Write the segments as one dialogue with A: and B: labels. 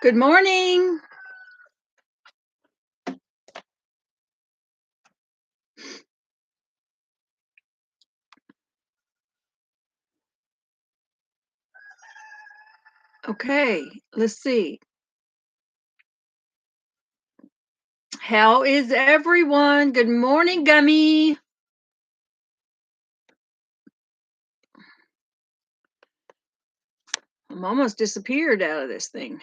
A: Good morning. Okay, let's see. How is everyone? Good morning, Gummy. I'm almost disappeared out of this thing.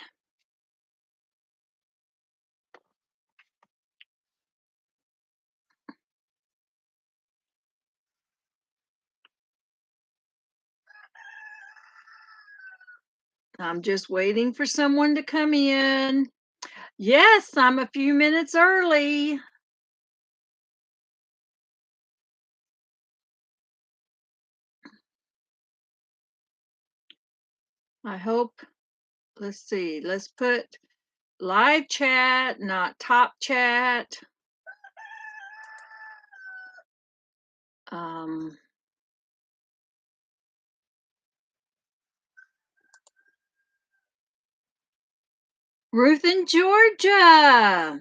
A: I'm just waiting for someone to come in. Yes, I'm a few minutes early. I hope. Let's see. Let's put live chat, not top chat. Um, Ruth in Georgia.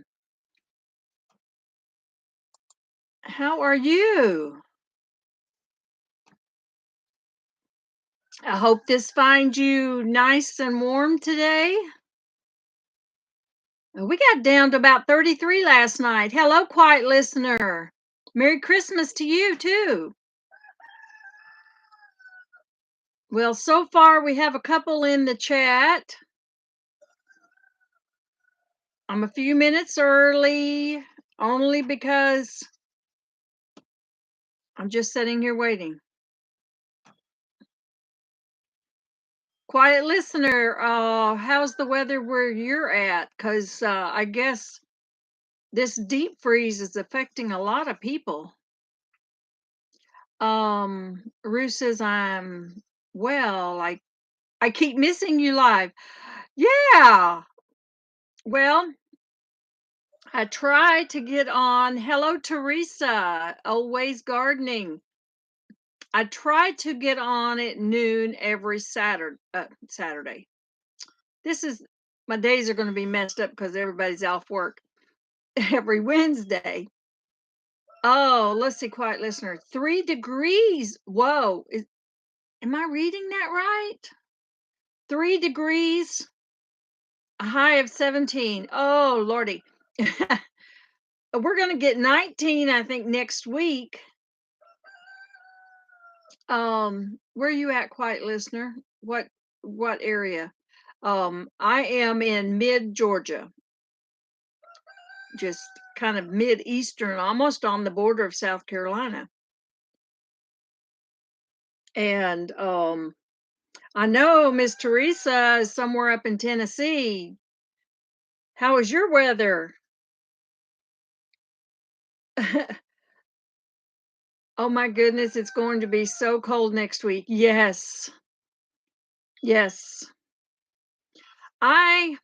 A: How are you? I hope this finds you nice and warm today. We got down to about 33 last night. Hello, quiet listener. Merry Christmas to you, too. Well, so far we have a couple in the chat. I'm a few minutes early, only because I'm just sitting here waiting. Quiet listener, how's the weather where you're at? Because I guess this deep freeze is affecting a lot of people. Ruth says I'm well. I keep missing you live. Yeah. Well, I try to get on. Hello, Teresa. Always gardening. I try to get on at noon every Saturday. This is my days are going to be messed up because everybody's off work every Wednesday. Oh, let's see, quiet listener. 3 degrees. Whoa. Am I reading that right? 3 degrees, a high of 17. Oh, Lordy. We're going to get 19, I think, next week. Where are you at, quiet listener? What area? I am in mid Georgia, just kind of mid eastern, almost on the border of South Carolina. And I know Miss Teresa is somewhere up in Tennessee. How is your weather? Oh my goodness, it's going to be so cold next week. Yes. Yes. I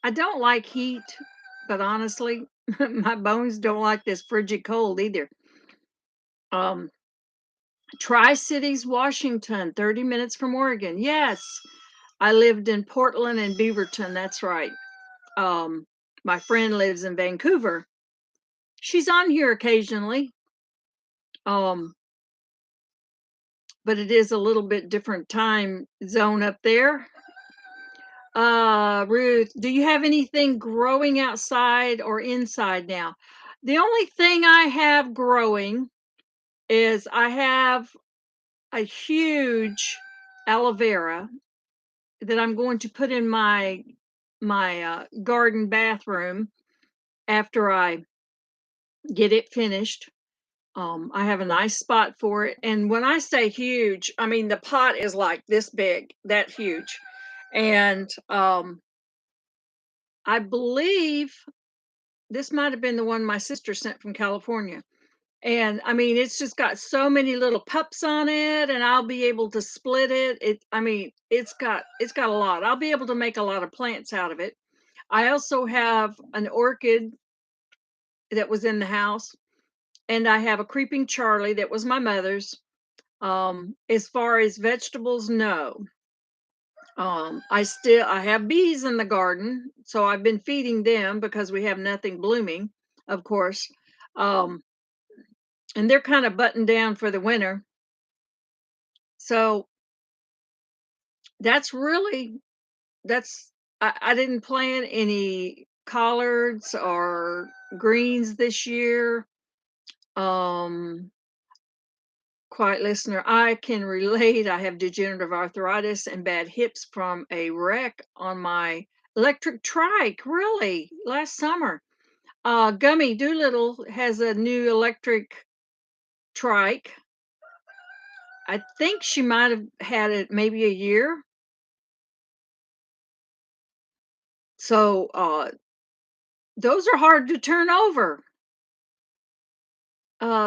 A: I don't like heat, but honestly, my bones don't like this frigid cold either. Um, Tri-Cities, Washington, 30 minutes from Oregon. Yes, I lived in Portland and Beaverton. That's right. Um, my friend lives in Vancouver. She's on here occasionally. Um, but it is a little bit different time zone up there. Ruth, do you have anything growing outside or inside now? The only thing I have growing is I have a huge aloe vera that I'm going to put in my garden bathroom after I get it finished. I have a nice spot for it, and when I say huge, I mean the pot is like this big, that huge, and I believe this might have been the one my sister sent from California. And I mean, it's just got so many little pups on it, and I'll be able to split it. I mean, it's got a lot. I'll be able to make a lot of plants out of it. I also have an orchid that was in the house, and I have a creeping Charlie that was my mother's. As far as vegetables, no. I have bees in the garden, so I've been feeding them because we have nothing blooming, of course. Um, and they're kind of buttoned down for the winter. So that's really that's I didn't plant any collards or greens this year. Um, Quiet listener, I can relate. I have degenerative arthritis and bad hips from a wreck on my electric trike, really, last summer. Gummy Doolittle has a new electric trike. I think she might have had it maybe a year. So those are hard to turn over.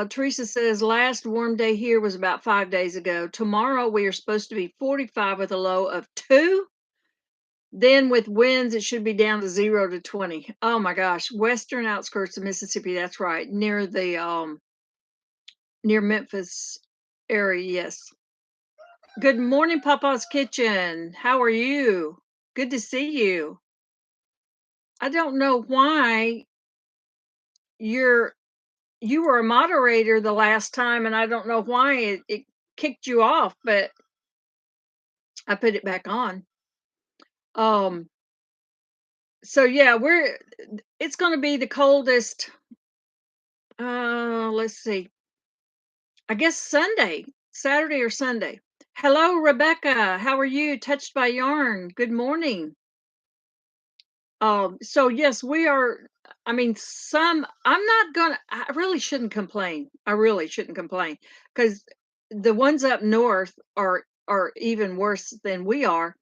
A: Teresa says last warm day here was about 5 days ago. Tomorrow we are supposed to be 45 with a low of 2. Then with winds, it should be down to 0 to 20. Oh my gosh, western outskirts of Mississippi. That's right, near Memphis area. Yes. Good morning, Papa's Kitchen. How are you? Good to see you. I don't know why you're you were a moderator the last time, and I don't know why it kicked you off, but I put it back on. Um, so yeah, it's gonna be the coldest. Let's see. I guess Sunday, Saturday or Sunday. Hello, Rebecca. How are you? Touched by Yarn. Good morning. So yes, we are. I mean, I'm not gonna. I really shouldn't complain. I really shouldn't complain because the ones up north are even worse than we are.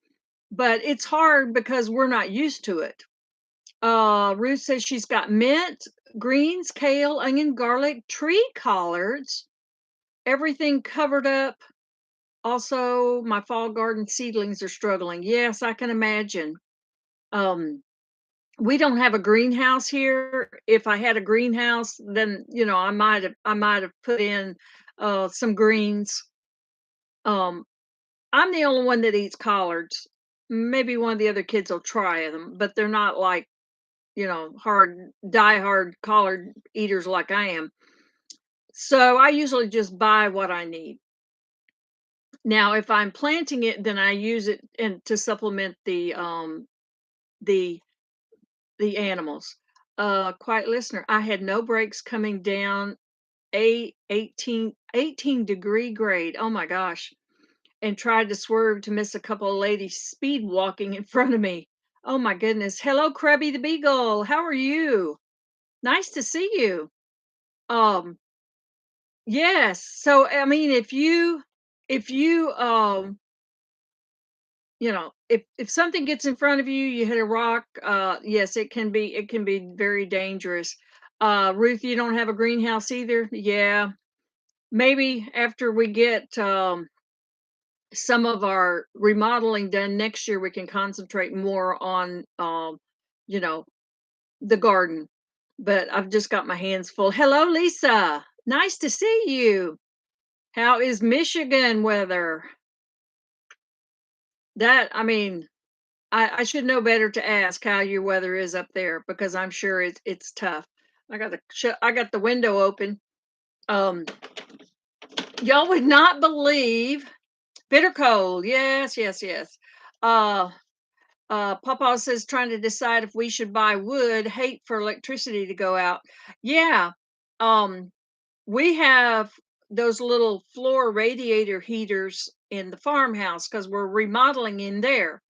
A: But it's hard because we're not used to it. Ruth says she's got mint, greens, kale, onion, garlic, tree collards, everything covered up. Also, my fall garden seedlings are struggling. Yes, I can imagine. Um, we don't have a greenhouse here. If I had a greenhouse, then I might have put in some greens. Um, I'm the only one that eats collards. Maybe one of the other kids will try them, but they're not like hard die hard collard eaters like I am. So I usually just buy what I need. Now, if I'm planting it, then I use it to supplement the the animals. Quiet listener, I had no breaks coming down 18 degree grade. Oh my gosh. And tried to swerve to miss a couple of ladies speed walking in front of me. Oh my goodness. Hello, Krabby the Beagle. How are you? Nice to see you. Um, yes. So I mean if you if something gets in front of you, you hit a rock, yes, it can be very dangerous. Ruth, you don't have a greenhouse either? Yeah. Maybe after we get some of our remodeling done next year, we can concentrate more on you know, the garden. But I've just got my hands full. Hello, Lisa. Nice to see you. How is Michigan weather? That I mean, I should know better to ask how your weather is up there because I'm sure it's tough. I got the window open. Um, y'all would not believe bitter cold. Yes, yes, yes. Uh, Papa says trying to decide if we should buy wood. Hate for electricity to go out. Yeah. Um, we have those little floor radiator heaters in the farmhouse because we're remodeling in there.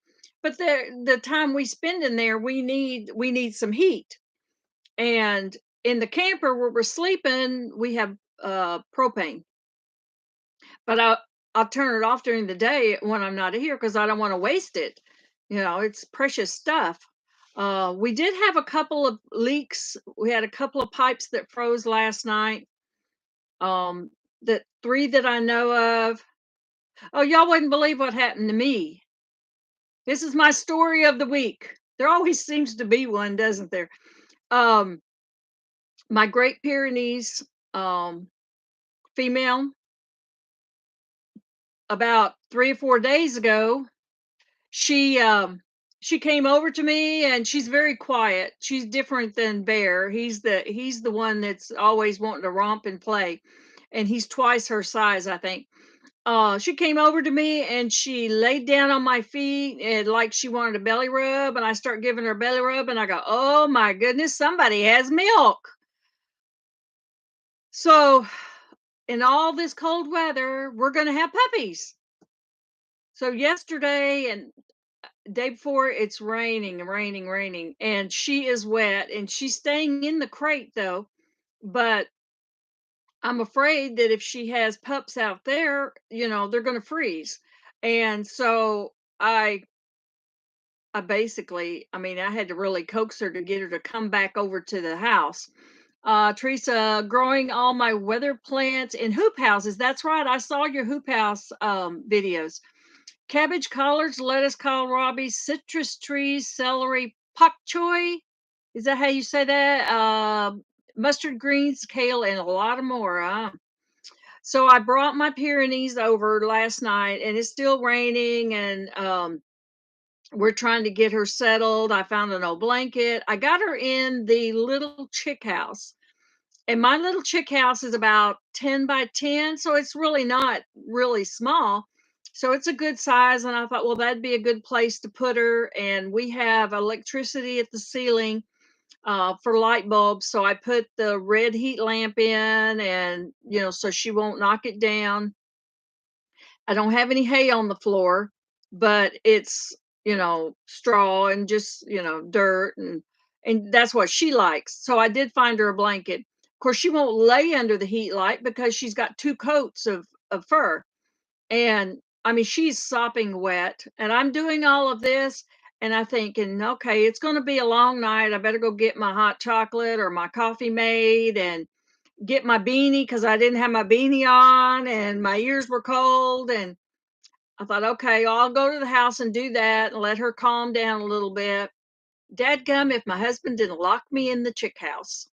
A: But the time we spend in there, we need some heat. And in the camper where we're sleeping, we have propane. But I'll turn it off during the day when I'm not here because I don't want to waste it. It's precious stuff. We did have a couple of leaks. We had a couple of pipes that froze last night. That 3 that I know of. Oh, y'all wouldn't believe what happened to me. This is my story of the week. There always seems to be one, doesn't there? Um, my Great Pyrenees female, about 3 or 4 days ago, she, she came over to me and she's very quiet. She's different than Bear. He's the one that's always wanting to romp and play, and he's twice her size, I think. She came over to me and she laid down on my feet and like she wanted a belly rub, and I start giving her a belly rub, and I go, "Oh my goodness, somebody has milk." So, in all this cold weather, we're gonna have puppies. So yesterday and day before, it's raining and raining, raining, and she is wet and she's staying in the crate though. But I'm afraid that if she has pups out there, they're gonna freeze. And so I basically, I mean, I had to really coax her to get her to come back over to the house. Teresa, growing all my weather plants in hoop houses. That's right. I saw your hoop house videos. Cabbage, collards, lettuce, kohlrabi, citrus trees, celery, pak choi. Is that how you say that? Mustard greens, kale, and a lot of more. So I brought my Pyrenees over last night, and it's still raining, and we're trying to get her settled. I found an old blanket. I got her in the little chick house, and my little chick house is about 10 by 10, so it's really not really small. So it's a good size, and I thought, well, that'd be a good place to put her. And we have electricity at the ceiling for light bulbs, so I put the red heat lamp in, and so she won't knock it down. I don't have any hay on the floor, but it's, straw and just, dirt, and that's what she likes. So I did find her a blanket. Of course, she won't lay under the heat light because she's got two coats of fur. And I mean, she's sopping wet. And I'm doing all of this and I'm thinking, okay, it's going to be a long night. I better go get my hot chocolate or my coffee made and get my beanie because I didn't have my beanie on and my ears were cold. And I thought, okay, I'll go to the house and do that and let her calm down a little bit. Dadgum, if my husband didn't lock me in the chick house.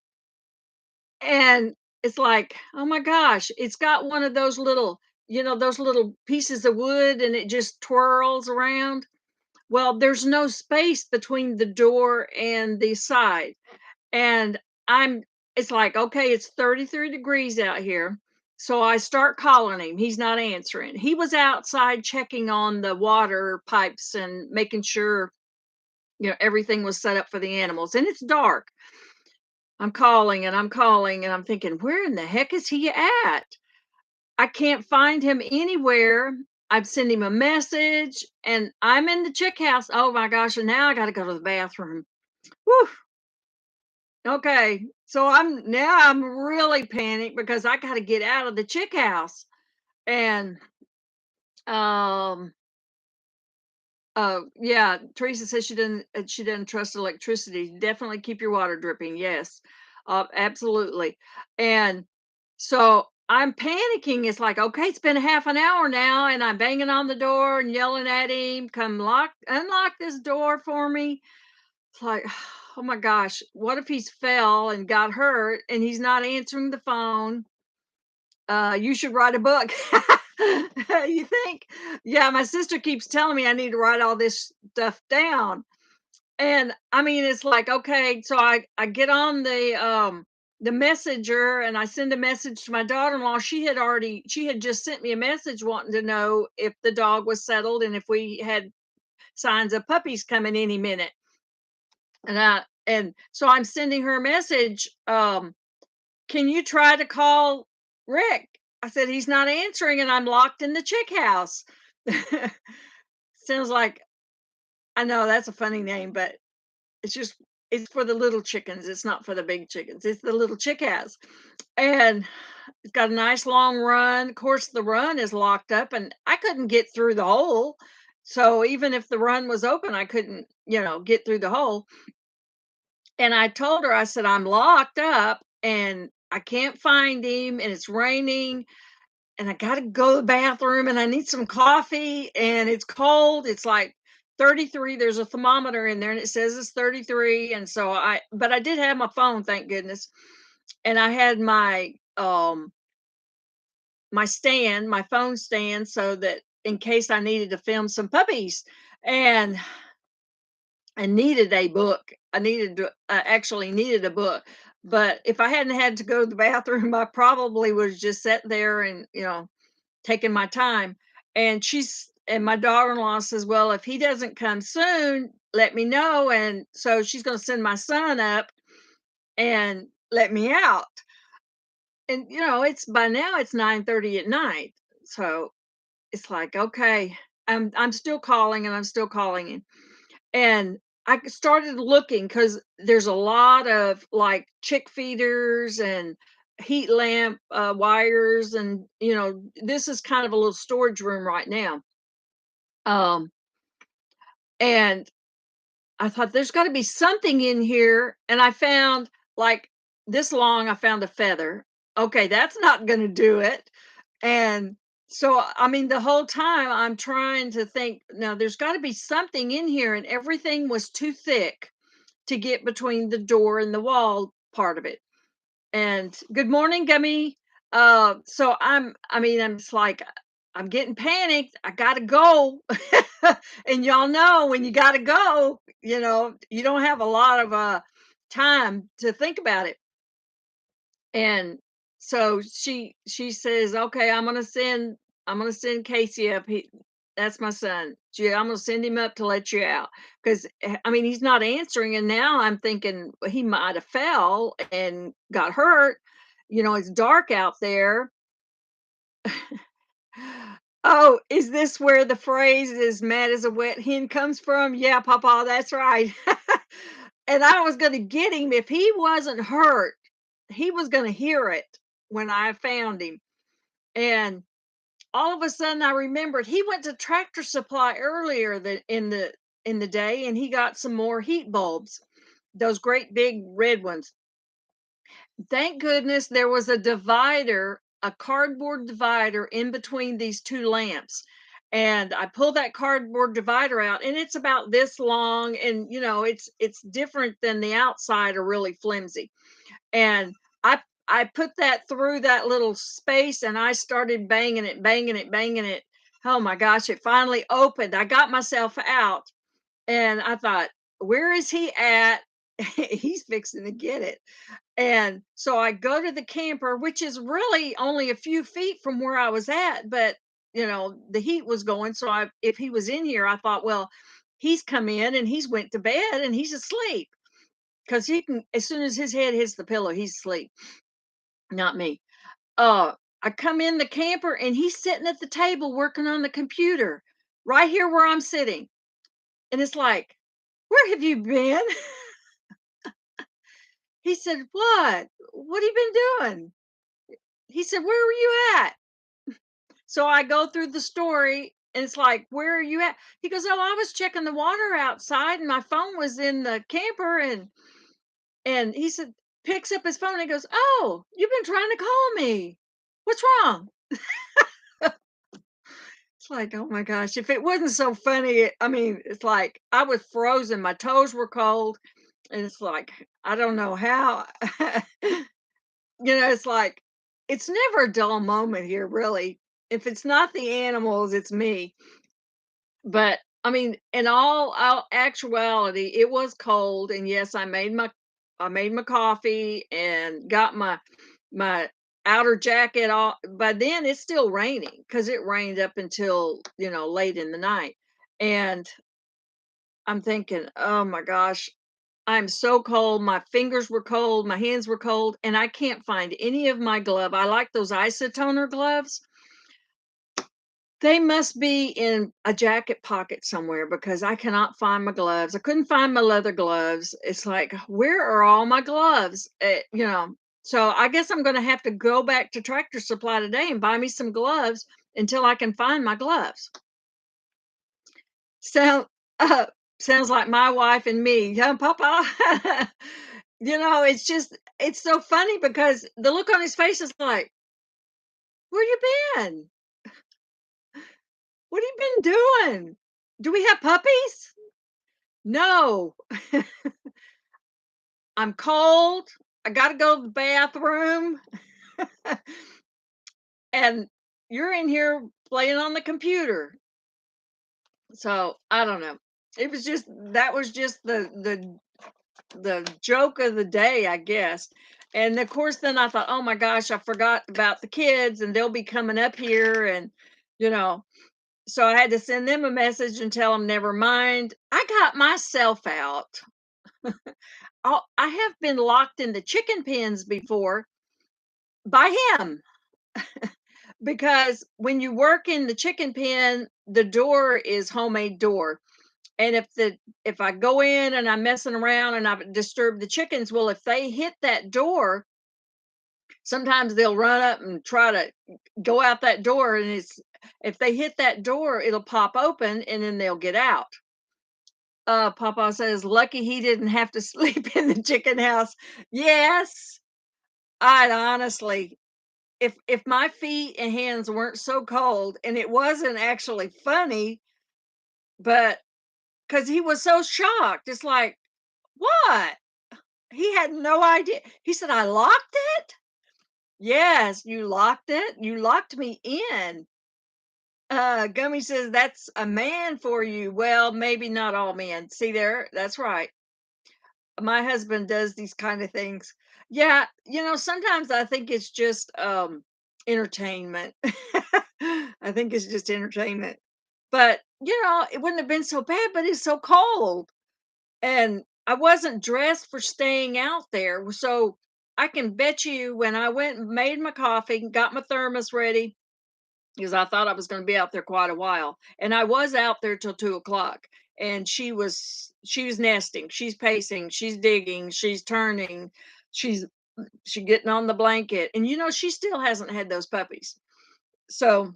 A: And it's like, oh my gosh, it's got one of those little, those little pieces of wood and it just twirls around. Well, there's no space between the door and the side. And I'm it's like, okay, it's 33 degrees out here. So I start calling him. He's not answering. He was outside checking on the water pipes and making sure, everything was set up for the animals. And it's dark. I'm calling and I'm thinking, where in the heck is he at? I can't find him anywhere. I've sent him a message and I'm in the chick house. Oh my gosh. And now I got to go to the bathroom. Whew. Okay, so I'm really panicked because I gotta get out of the chick house. And um yeah, Teresa says she doesn't trust electricity. Definitely keep your water dripping. Yes. Absolutely. And so I'm panicking. It's like, okay, it's been a half an hour now, and I'm banging on the door and yelling at him, come unlock this door for me. It's like, oh my gosh, what if he's fell and got hurt and he's not answering the phone? You should write a book. You think? Yeah, my sister keeps telling me I need to write all this stuff down. And I mean, it's like, okay, so I get on the messenger and I send a message to my daughter-in-law. She had just sent me a message wanting to know if the dog was settled and if we had signs of puppies coming any minute. And so I'm sending her a message. Can you try to call Rick? I said he's not answering, and I'm locked in the chick house. Sounds like I know that's a funny name, but it's just it's for the little chickens. It's not for the big chickens. It's the little chick house, and it's got a nice long run. Of course, the run is locked up, and I couldn't get through the hole. So even if the run was open, I couldn't, get through the hole. And I told her, I said, I'm locked up and I can't find him and it's raining and I got to go to the bathroom and I need some coffee and it's cold. It's like 33. There's a thermometer in there and it says it's 33. And so but I did have my phone, thank goodness. And I had my phone stand so that in case I needed to film some puppies, and I needed a book. I actually needed a book. But if I hadn't had to go to the bathroom, I probably would have just sat there and, taken my time. And my daughter-in-law says, "Well, if he doesn't come soon, let me know." And so she's going to send my son up and let me out. And it's by now it's 9:30 at night. So it's like, okay, I'm still calling and I'm still calling and I started looking because there's a lot of like chick feeders and heat lamp wires, and this is kind of a little storage room right now. Um, and I thought there's got to be something in here, and I found like this long. I found a feather. Okay, that's not going to do it. And so, I mean, the whole time I'm trying to think, now there's got to be something in here, and everything was too thick to get between the door and the wall part of it. And good morning, Gummy. So I'm just like, I'm getting panicked. I gotta go. And y'all know when you gotta go, you don't have a lot of time to think about it. And so she says, "Okay, I'm gonna send Casey up. That's my son. I'm gonna send him up to let you out because I mean he's not answering." And now I'm thinking, well, he might have fell and got hurt. It's dark out there. Oh, is this where the phrase "is mad as a wet hen" comes from? Yeah, Papa, that's right. And I was gonna get him if he wasn't hurt. He was gonna hear it when I found him. And all of a sudden I remembered he went to Tractor Supply earlier in the day, and he got some more heat bulbs, those great big red ones. Thank goodness there was a divider, a cardboard divider in between these two lamps. And I pulled that cardboard divider out, and it's about this long, and it's different than the outside are really flimsy. And I put that through that little space, and I started banging it, banging it, banging it. Oh my gosh, it finally opened. I got myself out, and I thought, where is he at? He's fixing to get it. And so I go to the camper, which is really only a few feet from where I was at, but the heat was going. So if he was in here, I thought, well, he's come in and he's went to bed and he's asleep because he can, as soon as his head hits the pillow, he's asleep. Not me. I come in the camper and he's sitting at the table working on the computer right here where I'm sitting. And it's like, where have you been? He said, what? What have you been doing? He said, where were you at? So I go through the story and it's like, where are you at? He goes, oh, I was checking the water outside and my phone was in the camper. And he said, picks up his phone and goes, oh, you've been trying to call me. What's wrong? It's like, oh my gosh, if it wasn't so funny, I mean, it's like I was frozen, my toes were cold, and it's like, I don't know how. It's like, it's never a dull moment here, really. If it's not the animals, it's me. But I mean, in all actuality, it was cold, and yes, I made my coffee and got my outer jacket off. By then, it's still raining because it rained up until late in the night, and I'm thinking, oh my gosh, I'm so cold. My fingers were cold, my hands were cold, and I can't find any of my glove. I like those isotoner gloves. They must be in a jacket pocket somewhere because I cannot find my gloves. I couldn't find my leather gloves. It's like, where are all my gloves? So I guess I'm going to have to go back to Tractor Supply today and buy me some gloves until I can find my gloves. So, uh, sounds like my wife and me, huh, Papa? It's so funny because the look on his face is like, where you been? What have you been doing? Do we have puppies? No. I'm cold. I gotta go to the bathroom. And you're in here playing on the computer. So, I don't know. It was just that was just the joke of the day, I guess. And of course, then I thought, oh my gosh, I forgot about the kids and they'll be coming up here. And, you know, so I had to send them a message and tell them, never mind. I got myself out. I have been locked in the chicken pens before by him because when you work in the chicken pen, the door is homemade door. And if I go in and I'm messing around and I've disturbed the chickens, well, if they hit that door, sometimes they'll run up and try to go out that door, and it's if they hit that door, it'll pop open and then they'll get out. Papa says, lucky he didn't have to sleep in the chicken house. Yes, I'd honestly, if my feet and hands weren't so cold, and it wasn't actually funny, but because he was so shocked, it's like, what? He had no idea. He said, I locked it? Yes, you locked it. You locked me in. Gummy says, that's a man for you. Well, maybe not all men. See there? That's right. My husband does these kind of things. Yeah, sometimes I think it's just entertainment. I think it's just entertainment. But, it wouldn't have been so bad, but it's so cold. And I wasn't dressed for staying out there. So I can bet you when I went and made my coffee, got my thermos ready, because I thought I was going to be out there quite a while. And I was out there till 2 o'clock. And she was nesting, she's pacing, she's digging, she's turning, she's she getting on the blanket. And she still hasn't had those puppies. So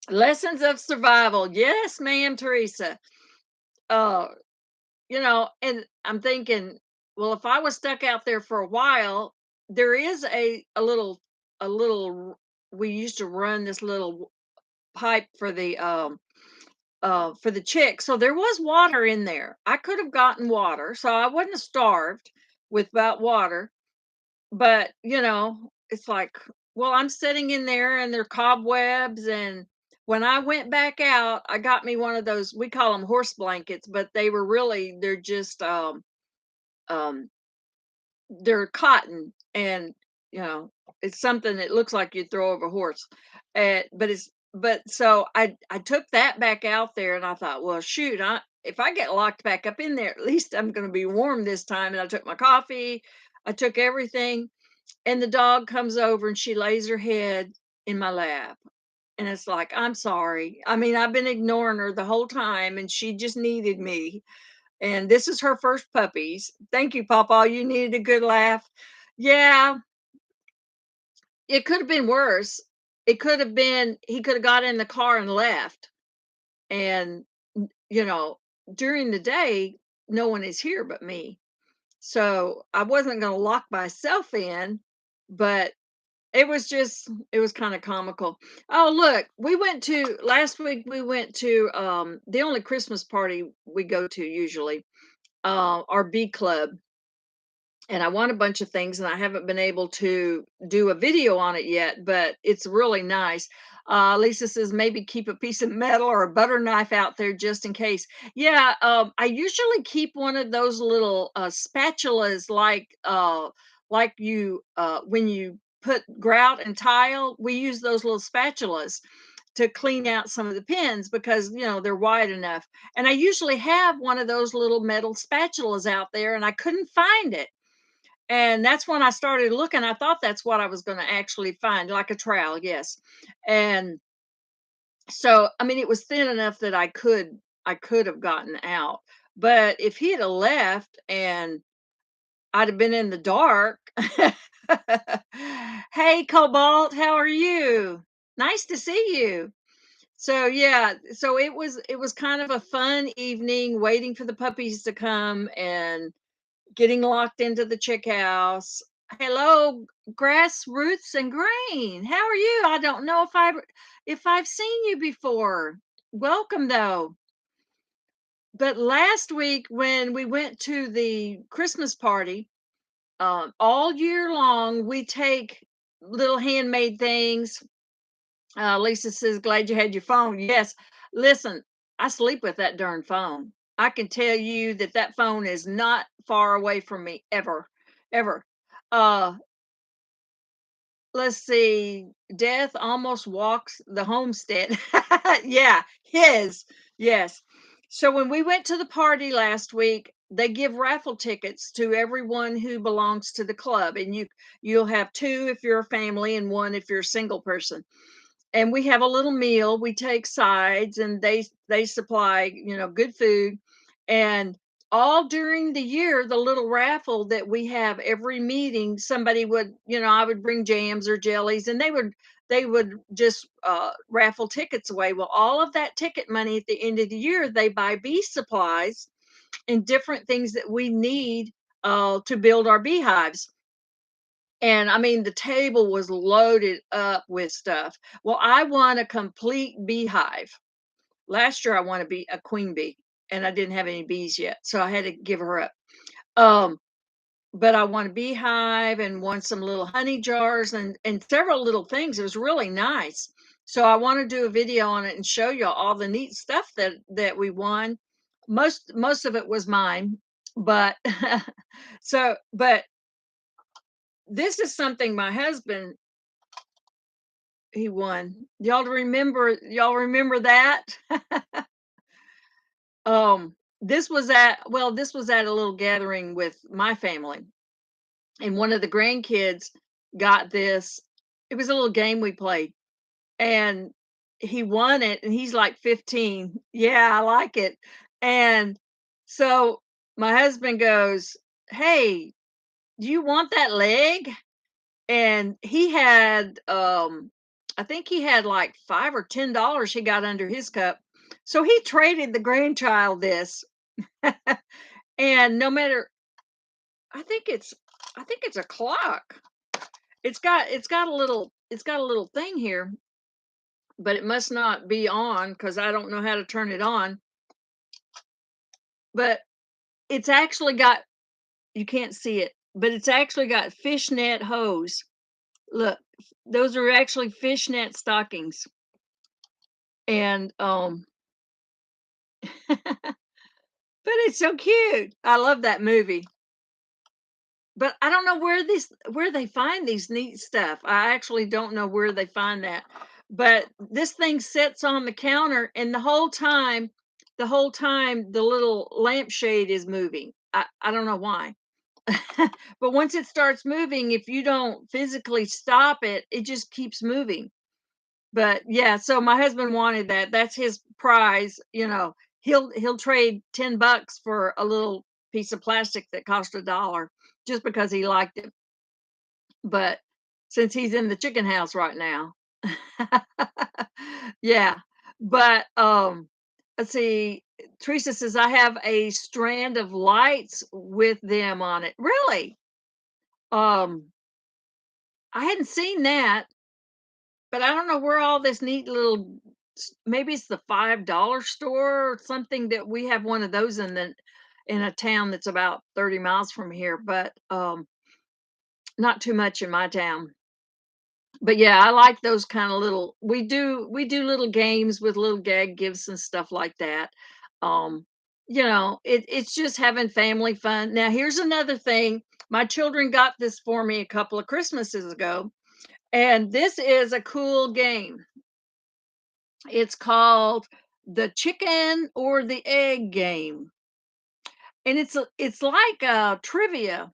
A: lessons of survival. Yes, ma'am, Teresa. Uh and I'm thinking, well, if I was stuck out there for a while, there is a little we used to run this little pipe for the chick. So there was water in there. I could have gotten water, so I wasn't starved without water. But, it's like, well, I'm sitting in there and there are cobwebs. And when I went back out, I got me one of those, we call them horse blankets, but they're just um they're cotton. And it's something that looks like you throw over a horse. But so I took that back out there and I thought, well, shoot, if I get locked back up in there, at least I'm going to be warm this time. And I took my coffee, I took everything. And the dog comes over and she lays her head in my lap. And it's like, I'm sorry. I mean, I've been ignoring her the whole time and she just needed me. And this is her first puppies. Thank you, Papa. You needed a good laugh. Yeah, it could have been worse. It could have been he could have got in the car and left. And you know, during the day, no one is here but me. So I wasn't going to lock myself in, but it was kind of comical. Oh, look, we went to last week we went to the only Christmas party we go to usually, our B club. And I want a bunch of things, and I haven't been able to do a video on it yet, but it's really nice. Lisa says maybe keep a piece of metal or a butter knife out there just in case. Yeah, I usually keep one of those little spatulas, like you when you put grout and tile. We use those little spatulas to clean out some of the pins because they're wide enough. And I usually have one of those little metal spatulas out there, and I couldn't find it. And that's when I started looking. I thought that's what I was going to actually find, like a trowel, yes. And so, I mean, it was thin enough that I could have gotten out. But if he had left and I'd have been in the dark. Hey, Cobalt, how are you? Nice to see you. So yeah, so it was kind of a fun evening waiting for the puppies to come and getting locked into the chick house. Hello, grassroots and grain. How are you? I don't know if I've seen you before. Welcome though. But last week when we went to the Christmas party, all year long we take little handmade things Lisa says, "Glad you had your phone." Yes. Listen, I sleep with that darn phone. I can tell you that that phone is not far away from me ever, ever. Uh, let's see. Death almost walks the homestead. Yeah, his. Yes. So when we went to the party last week, they give raffle tickets to everyone who belongs to the club, and you'll have two if you're a family and one if you're a single person, and we have a little meal. We take sides, and they supply, good food. And all during the year, the little raffle that we have every meeting, somebody would, I would bring jams or jellies, and they would just raffle tickets away. Well, all of that ticket money at the end of the year, they buy bee supplies and different things that we need to build our beehives. And I mean, the table was loaded up with stuff. Well, I want a complete beehive. Last year, I wanted to be a queen bee, and I didn't have any bees yet, so I had to give her up. Um, but I want a beehive and want some little honey jars and several little things. It was really nice. So I want to do a video on it and show you all the neat stuff that we won. Most of it was mine, but but this is something my husband he won. Y'all remember that? This was at a little gathering with my family, and one of the grandkids got this. It was a little game we played, and he won it, and he's like 15. Yeah, I like it. And so my husband goes, "Hey, do you want that leg?" And he had I think he had like $5 or $10 he got under his cup. So he traded the grandchild this. And no matter, I think it's I think it's a clock. It's got a little thing here, but it must not be on because I don't know how to turn it on. But it's actually got, you can't see it, but it's actually got fishnet hose. Look, those are actually fishnet stockings. And but it's so cute. I love that movie. But I don't know where they find these neat stuff. I actually don't know where they find that. But this thing sits on the counter, and the whole time the little lampshade is moving. I don't know why. But once it starts moving, if you don't physically stop it, it just keeps moving. But yeah, so my husband wanted that. That's his prize. He'll trade $10 for a little piece of plastic that cost $1 just because he liked it. But since he's in the chicken house right now. Yeah. But let's see. Teresa says I have a strand of lights with them on it. Really? Um I hadn't seen that. But I don't know where all this neat little, maybe it's the $5 store or something, that we have one of those in a town that's about 30 miles from here, but not too much in my town. But yeah, I like those kind of little, we do little games with little gag gifts and stuff like that. Um it's just having family fun. Now here's another thing. My children got this for me a couple of Christmases ago, and this is a cool game. It's called the chicken or the egg game. And it's like trivia.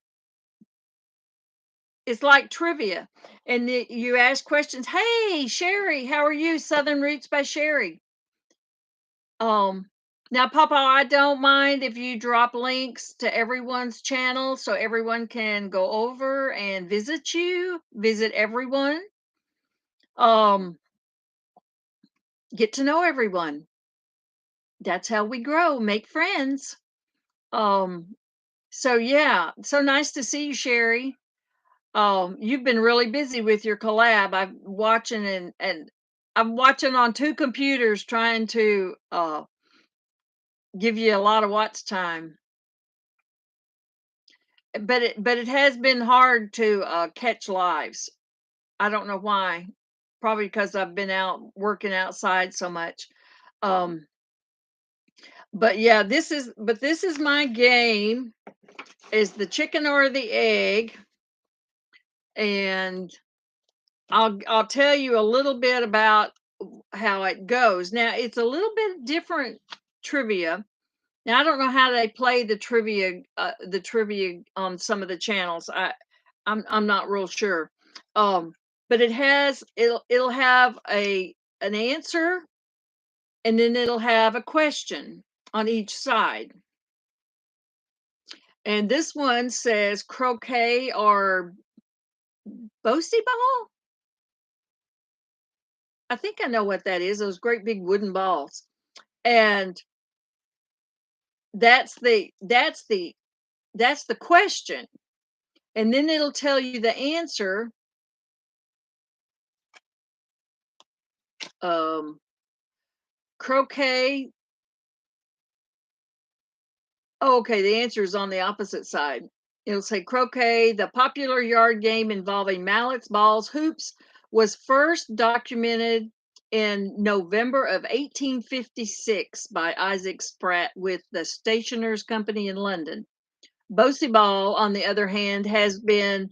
A: It's like trivia. And you ask questions. Hey, Sherry, how are you? Southern Roots by Sherry. Um Now, Papa, I don't mind if you drop links to everyone's channel so everyone can go over and visit everyone. Um get to know everyone. That's how we grow, make friends. Um So yeah, so nice to see you, Sherry. You've been really busy with your collab. I'm watching, and I'm watching on two computers trying to give you a lot of watch time. But it has been hard to catch lives. I don't know why. probably because I've been out working outside so much. Um, but yeah, this is my game, is the chicken or the egg, and I'll tell you a little bit about how it goes. Now, it's a little bit different trivia. Now, I don't know how they play the trivia on some of the channels. I'm not real sure. Um, but it'll have an answer, and then it'll have a question on each side. And this one says croquet or boasty ball. I think I know what that is. Those great big wooden balls. And that's the question. And then it'll tell you the answer. Um, croquet. Oh, okay, the answer is on the opposite side. It'll say croquet, the popular yard game involving mallets, balls, hoops, was first documented in November of 1856 by Isaac Spratt with the Stationers Company in London. Bosie ball, on the other hand, has been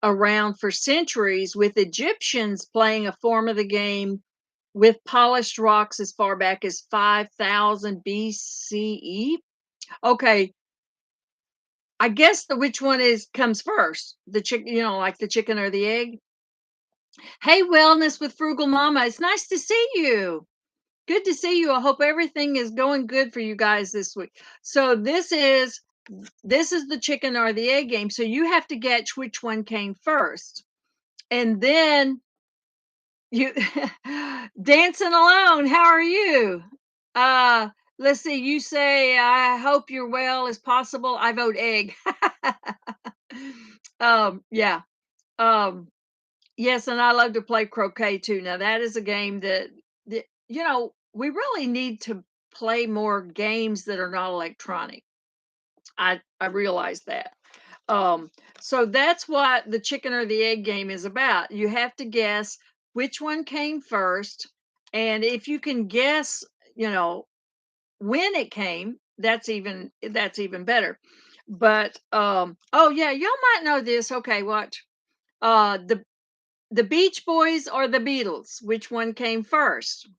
A: around for centuries, with Egyptians playing a form of the game with polished rocks as far back as 5000 BCE. Okay, I guess the which one is comes first? The chicken, like the chicken or the egg? Hey, Wellness with Frugal Mama. It's nice to see you. Good to see you. I hope everything is going good for you guys this week. So this is the chicken or the egg game. So you have to guess which one came first. And then you dancing alone. How are you? Uh let's see. You say I hope you're well as possible. I vote egg. Yeah. Um yes, and I love to play croquet too. Now that is a game that we really need to play more games that are not electronic. I realize that. Um, so that's what the chicken or the egg game is about. You have to guess which one came first, and if you can guess, you know, when it came, that's even better. But oh yeah, y'all might know this. Okay, watch. The Beach Boys or the Beatles? Which one came first?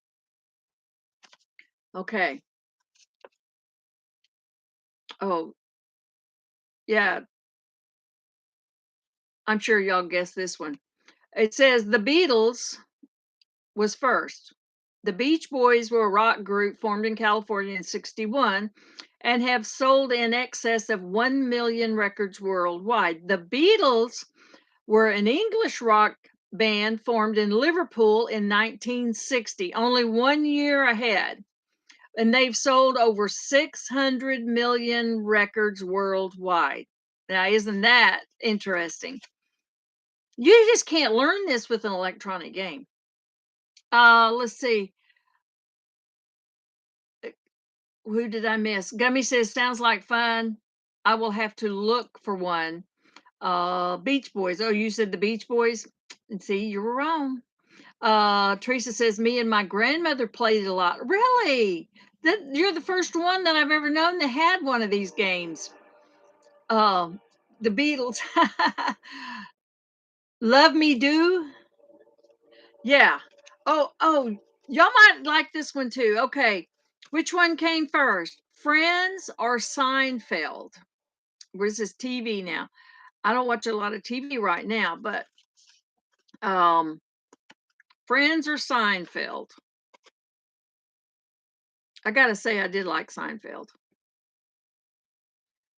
A: Okay. Oh yeah, I'm sure y'all guessed this one. It says the Beatles was first. The Beach Boys were a rock group formed in California in 61 and have sold in excess of 1 million records worldwide. The Beatles were an English rock band formed in Liverpool in 1960, only 1 year ahead. And they've sold over 600 million records worldwide. Now, isn't that interesting? You just can't learn this with an electronic game. Let's see. Who did I miss? Gummy says, sounds like fun. I will have to look for one. Beach Boys. Oh, you said the Beach Boys? And see, you were wrong. Teresa says, me and my grandmother played it a lot. Really? You're the first one that I've ever known that had one of these games. Um, the Beatles. Love Me Do. Yeah. Oh, y'all might like this one too. Okay. Which one came first? Friends or Seinfeld? Where's this TV now? I don't watch a lot of TV right now, but um Friends or Seinfeld? I gotta say I did like Seinfeld.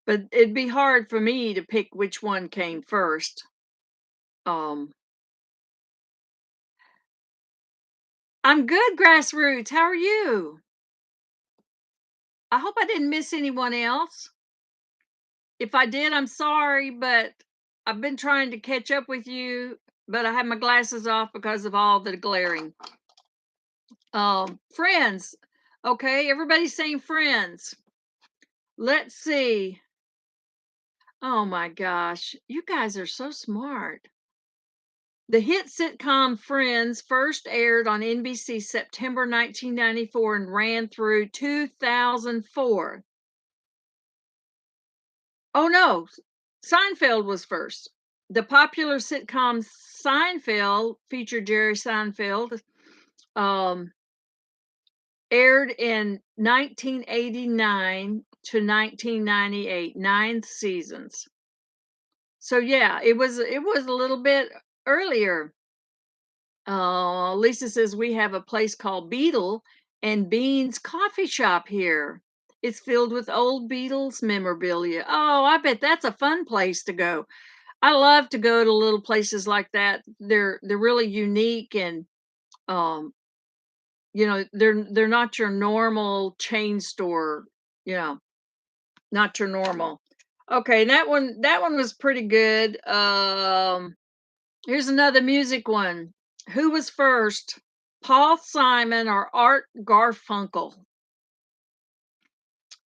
A: But it'd be hard for me to pick which one came first. Um I'm good, Grassroots. How are you? I hope I didn't miss anyone else. If I did, I'm sorry, but I've been trying to catch up with you, but I have my glasses off because of all the glaring. Friends. Okay, everybody's saying friends. Let's see. Oh my gosh, you guys are so smart. The hit sitcom Friends first aired on NBC September 1994 and ran through 2004. Oh no, Seinfeld was first. The popular sitcom Seinfeld featured Jerry Seinfeld. Um, Aired in 1989 to 1998, 9 seasons. So yeah, it was a little bit earlier. Lisa says we have a place called Beetle and Beans Coffee Shop here. It's filled with old Beatles memorabilia. Oh, I bet that's a fun place to go. I love to go to little places like that. They're really unique and um they're not your normal chain store, you know, not your normal. Okay, that one was pretty good. Here's another music one. Who was first? Paul Simon or Art Garfunkel?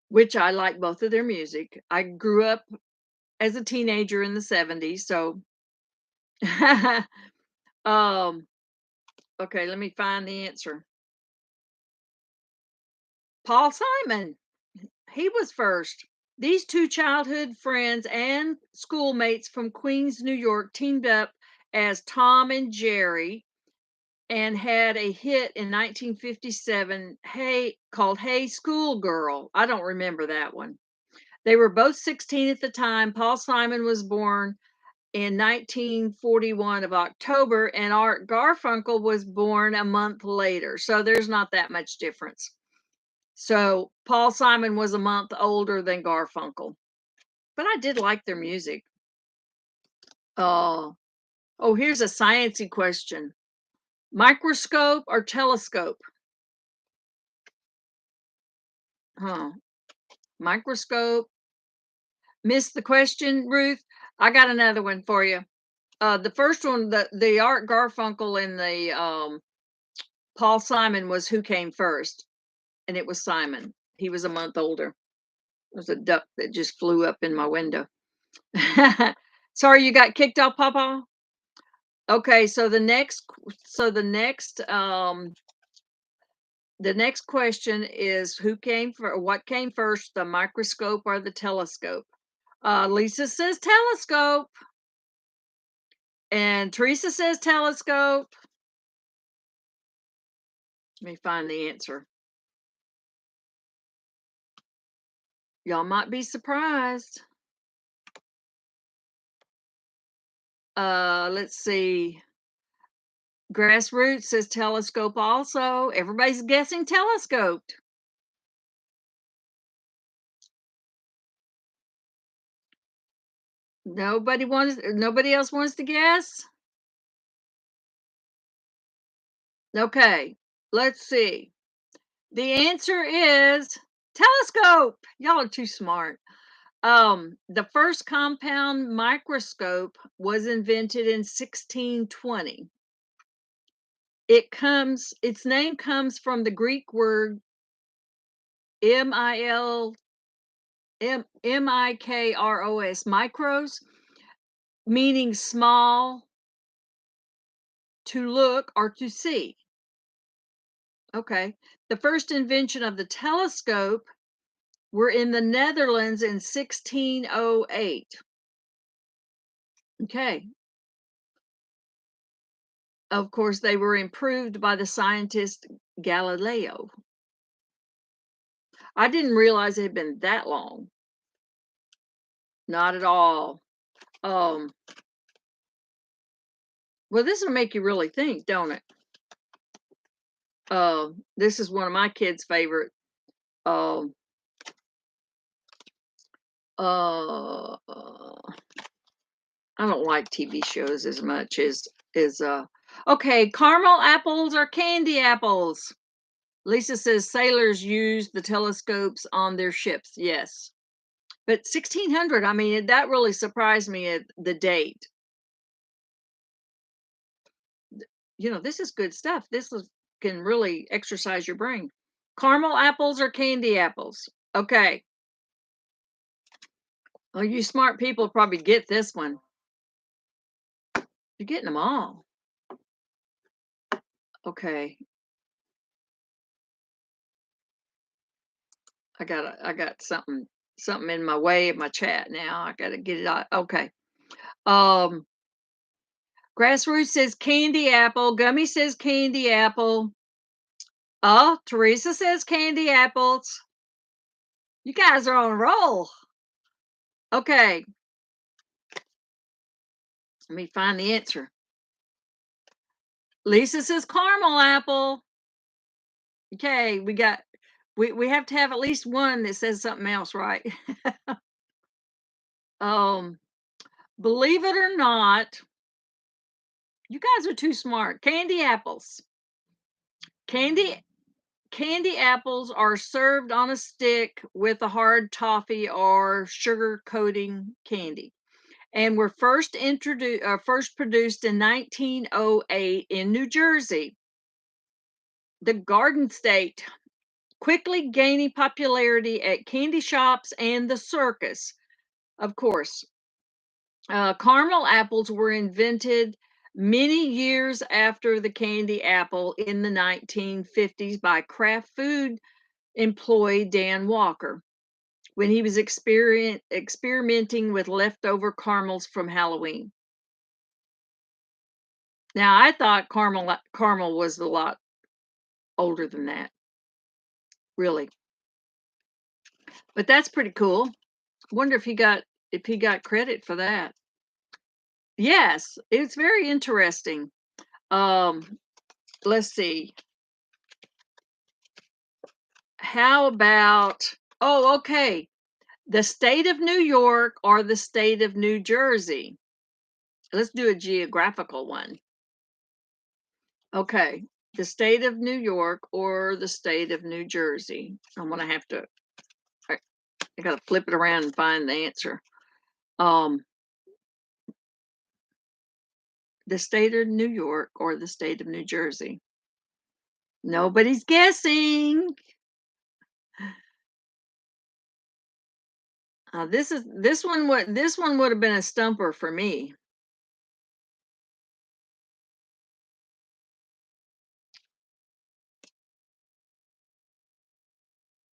A: Which I like both of their music. I grew up as a teenager in the 70s, so um okay, let me find the answer. Paul Simon. He was first. These two childhood friends and schoolmates from Queens, New York, teamed up as Tom and Jerry and had a hit in 1957 called Hey Schoolgirl. I don't remember that one. They were both 16 at the time. Paul Simon was born in 1941 of October, and Art Garfunkel was born a month later. So there's not that much difference. So Paul Simon was a month older than Garfunkel, but I did like their music. Oh, here's a sciencey question: microscope or telescope? Huh? Microscope. Missed the question, Ruth. I got another one for you. The first one, the Art Garfunkel and the Paul Simon was who came first, and it was Simon. He was a month older. There's a duck that just flew up in my window. Sorry, you got kicked off, Papa. Okay, the next question is what came first, the microscope or the telescope? Lisa says telescope, and Teresa says telescope. Let me find the answer. Y'all might be surprised. Let's see. Grassroots says telescope also. Everybody's guessing telescoped. Nobody else wants to guess? Okay, let's see. The answer is telescope. Y'all are too smart. The first compound microscope was invented in 1620. Its name comes from the Greek word mikros, micros, meaning small, to look or to see. Okay. The first invention of the telescope were in the Netherlands in 1608. Okay. Of course, they were improved by the scientist Galileo. I didn't realize it had been that long. Not at all. Um, well, this will make you really think, don't it? This is one of my kids' favorite. Um, uh, I don't like TV shows as much as okay, caramel apples or candy apples? Lisa says sailors used the telescopes on their ships. Yes. But 1600, I mean, that really surprised me at the date. This is good stuff. Can really exercise your brain. Caramel apples or candy apples? Okay. Well, you smart people probably get this one. You're getting them all. Okay. I got something in my way of my chat now. I gotta get it out. Okay. Um, Grassroots says candy apple. Gummy says candy apple. Oh, Teresa says candy apples. You guys are on a roll. Okay. Let me find the answer. Lisa says caramel apple. Okay, we have to have at least one that says something else, right? um, believe it or not, you guys are too smart. Candy apples. Candy Candy apples are served on a stick with a hard toffee or sugar coating candy, and were first produced in 1908 in New Jersey, the Garden State, quickly gaining popularity at candy shops and the circus. Of course, caramel apples were invented many years after the candy apple in the 1950s by Kraft Food employee Dan Walker when he was experimenting with leftover caramels from Halloween. Now, I thought caramel was a lot older than that, really, but that's pretty cool. Wonder if he got credit for that. Yes, it's very interesting. Um, let's see. How about, oh, okay, the state of New York or the state of New Jersey? Let's do a geographical one. Okay, the state of New York or the state of New Jersey? I'm gonna have to. I, I gotta flip it around and find the answer. Um, the state of New York or the state of New Jersey? Nobody's guessing. This one would have been a stumper for me.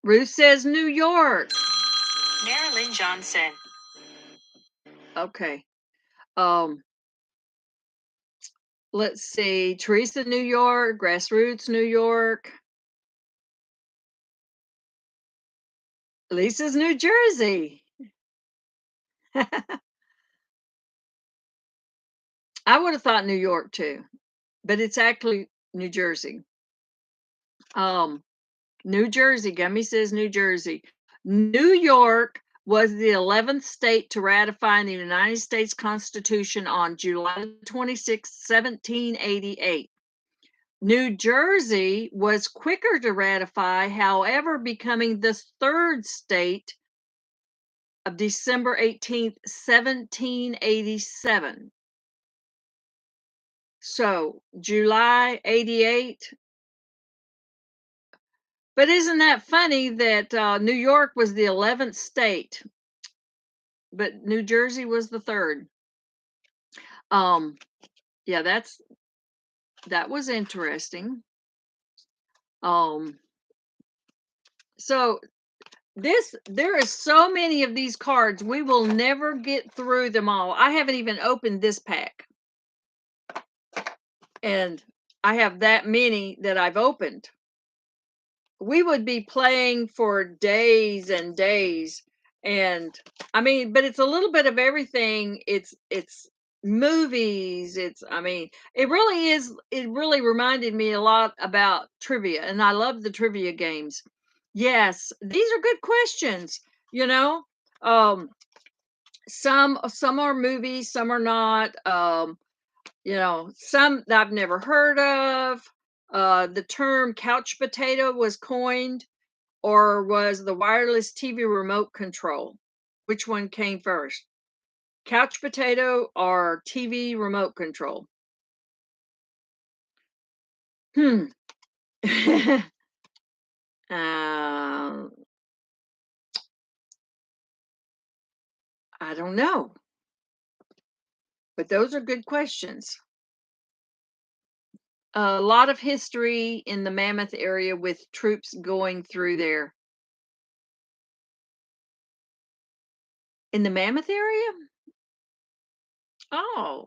A: Ruth says New York.
B: Marilyn Johnson.
A: Okay. Um, let's see. Teresa, New York. Grassroots, New York. Lisa's New Jersey. I would have thought New York too, but it's actually New Jersey. Um, New Jersey. Gummy says New Jersey. New York was the 11th state to ratify the United States Constitution on July 26, 1788. New Jersey was quicker to ratify, however, becoming the third state of December 18th, 1787. So July 88. But isn't that funny that New York was the 11th state, but New Jersey was the third? Um, yeah, that was interesting. Um, so there is so many of these cards, we will never get through them all. I haven't even opened this pack, and I have that many that I've opened. We would be playing for days and days, and I mean, but it's a little bit of everything. It's movies, it's, I mean, it really reminded me a lot about trivia, and I love the trivia games. Yes, these are good questions, you know. um some are movies, some are not. Some that I've never heard of. The term couch potato was coined, or was the wireless TV remote control? Which one came first? Couch potato or TV remote control? Hmm. uh, I don't know, but those are good questions. A lot of history in the Mammoth area with troops going through there. In the Mammoth area? Oh,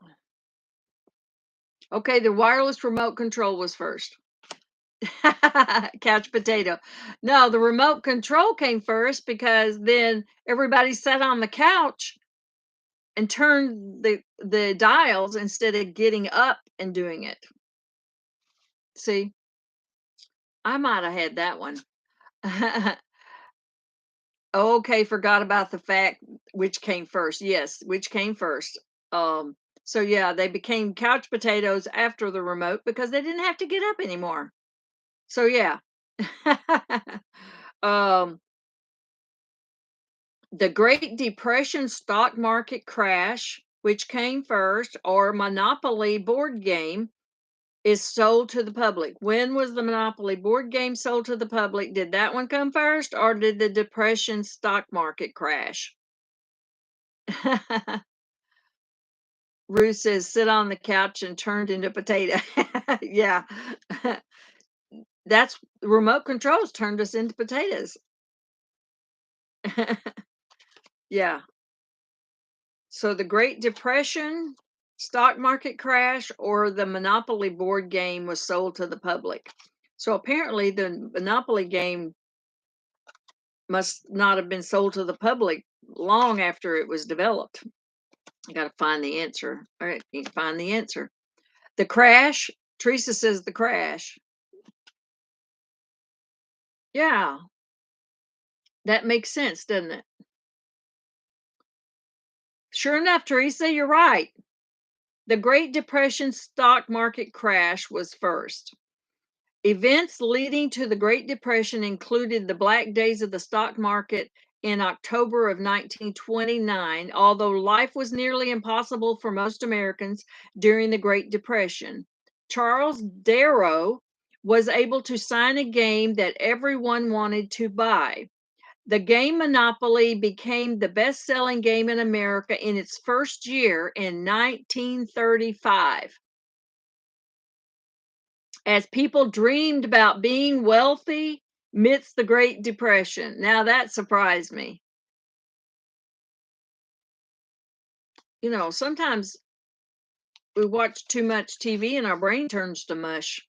A: okay, the wireless remote control was first. Couch potato. No, the remote control came first because then everybody sat on the couch and turned the dials instead of getting up and doing it. See, I might have had that one. Okay, forgot about the fact which came first. Yes, which came first. So yeah, they became couch potatoes after the remote because they didn't have to get up anymore. So yeah. um, the Great Depression stock market crash, which came first, or Monopoly board game is sold to the public. When was the Monopoly board game sold to the public? Did that one come first, or did the Depression stock market crash? Ruth says, sit on the couch and turned into potato. Yeah. That's remote controls turned us into potatoes. Yeah. So the Great Depression, stock market crash, or the Monopoly board game was sold to the public. So apparently the Monopoly game must not have been sold to the public long after it was developed. I got to find the answer. All right, you can find the answer. The crash, Teresa says the crash. Yeah, that makes sense, doesn't it? Sure enough, Teresa, you're right. The Great Depression stock market crash was first. Events leading to the Great Depression included the black days of the stock market in October of 1929, although life was nearly impossible for most Americans during the Great Depression. Charles Darrow was able to sign a game that everyone wanted to buy. The game Monopoly became the best selling game in America in its first year in 1935 as people dreamed about being wealthy amidst the Great Depression. Now that surprised me. You know, sometimes we watch too much TV and our brain turns to mush,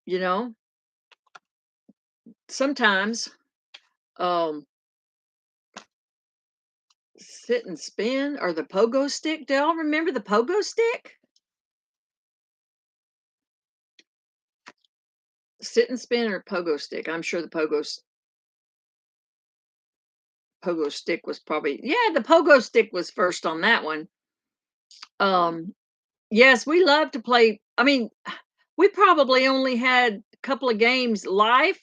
A: you know? Sometimes um sit and spin or the pogo stick. Do y'all remember the pogo stick? Sit and spin or pogo stick. I'm sure the pogo stick was probably, yeah, the pogo stick was first on that one. Um yes, we love to play. I mean, we probably only had a couple of games, Life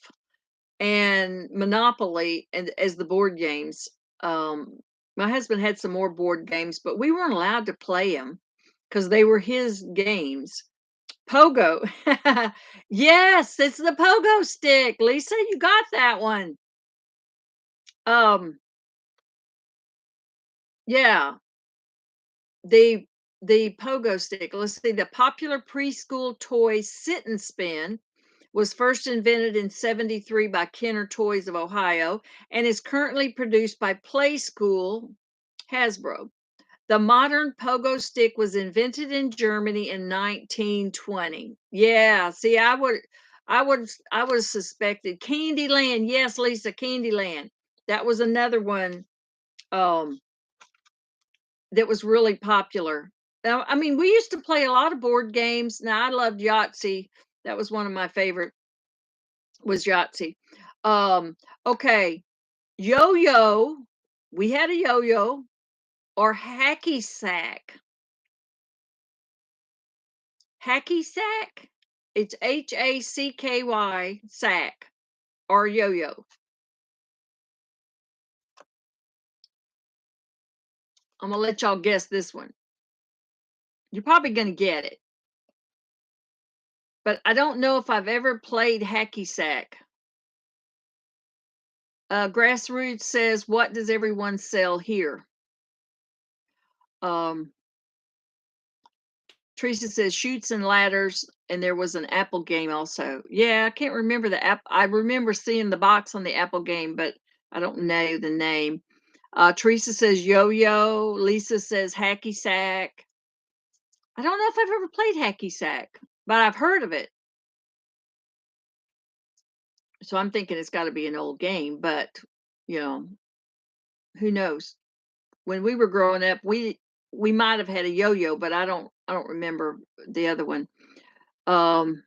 A: and Monopoly, and as the board games. Um, my husband had some more board games, but we weren't allowed to play them because they were his games. Pogo. Yes, it's the pogo stick. Lisa, you got that one. Um, yeah, the the pogo stick. Let's see, the popular preschool toy Sit and Spin was first invented in 73 by Kenner Toys of Ohio and is currently produced by Play School Hasbro. The modern pogo stick was invented in Germany in 1920. Yeah, see, I would suspected Candyland. Yes, Lisa, Candyland. That was another one um that was really popular. Now, I mean, we used to play a lot of board games. Now, I loved Yahtzee. That was one of my favorite was Yahtzee. Um, okay, yo-yo. We had a yo-yo or hacky sack. Hacky sack. It's HACKY sack or yo-yo. I'm gonna let y'all guess this one. You're probably gonna get it, but I don't know if I've ever played hacky sack. Grassroots says, "What does everyone sell here?" Um, Teresa says shoots and ladders, and there was an Apple game also. Yeah, I can't remember the app. I remember seeing the box on the Apple game, but I don't know the name. Teresa says yo-yo. Lisa says hacky sack. I don't know if I've ever played hacky sack, but I've heard of it. So I'm thinking it's got to be an old game, but you know, who knows? When we were growing up, we might have had a yo-yo, but I don't remember the other one. Um,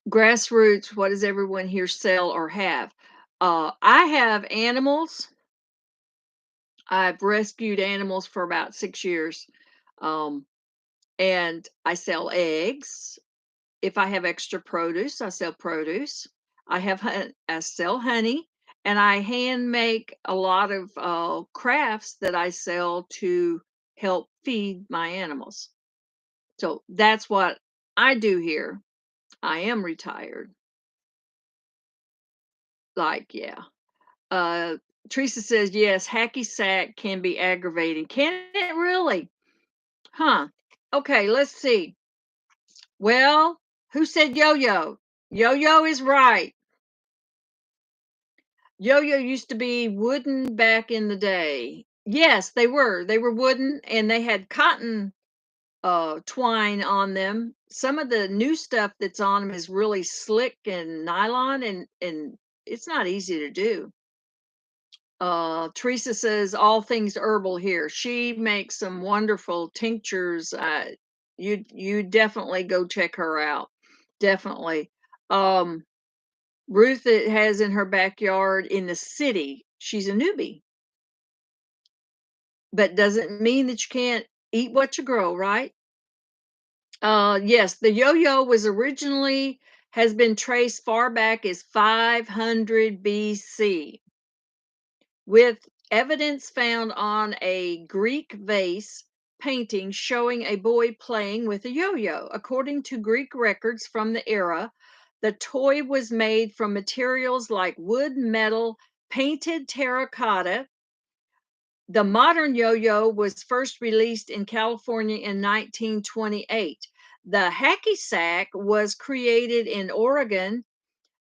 A: Grassroots, what does everyone here sell or have? I have animals. I've rescued animals for about 6 years. Um, and I sell eggs. If I have extra produce, I sell produce. I sell honey, and I hand make a lot of crafts that I sell to help feed my animals. So that's what I do here. I am retired. Like, yeah. Uh, Teresa says, yes, hacky sack can be aggravating. Can it really? Huh. Okay, let's see. Well, who said yo yo? Yo yo is right. Yo yo used to be wooden back in the day. Yes, they were. They were wooden and they had cotton twine on them. Some of the new stuff that's on them is really slick and nylon, and it's not easy to do. Teresa says all things herbal here. She makes some wonderful tinctures. You definitely go check her out. Definitely. Um, Ruth it has in her backyard in the city. She's a newbie, but doesn't mean that you can't eat what you grow, right? Yes, the yo-yo was originally has been traced far back as 500 BC, with evidence found on a Greek vase painting showing a boy playing with a yo-yo. According to Greek records from the era, the toy was made from materials like wood, metal, painted terracotta. The modern yo-yo was first released in California in 1928. The hacky sack was created in Oregon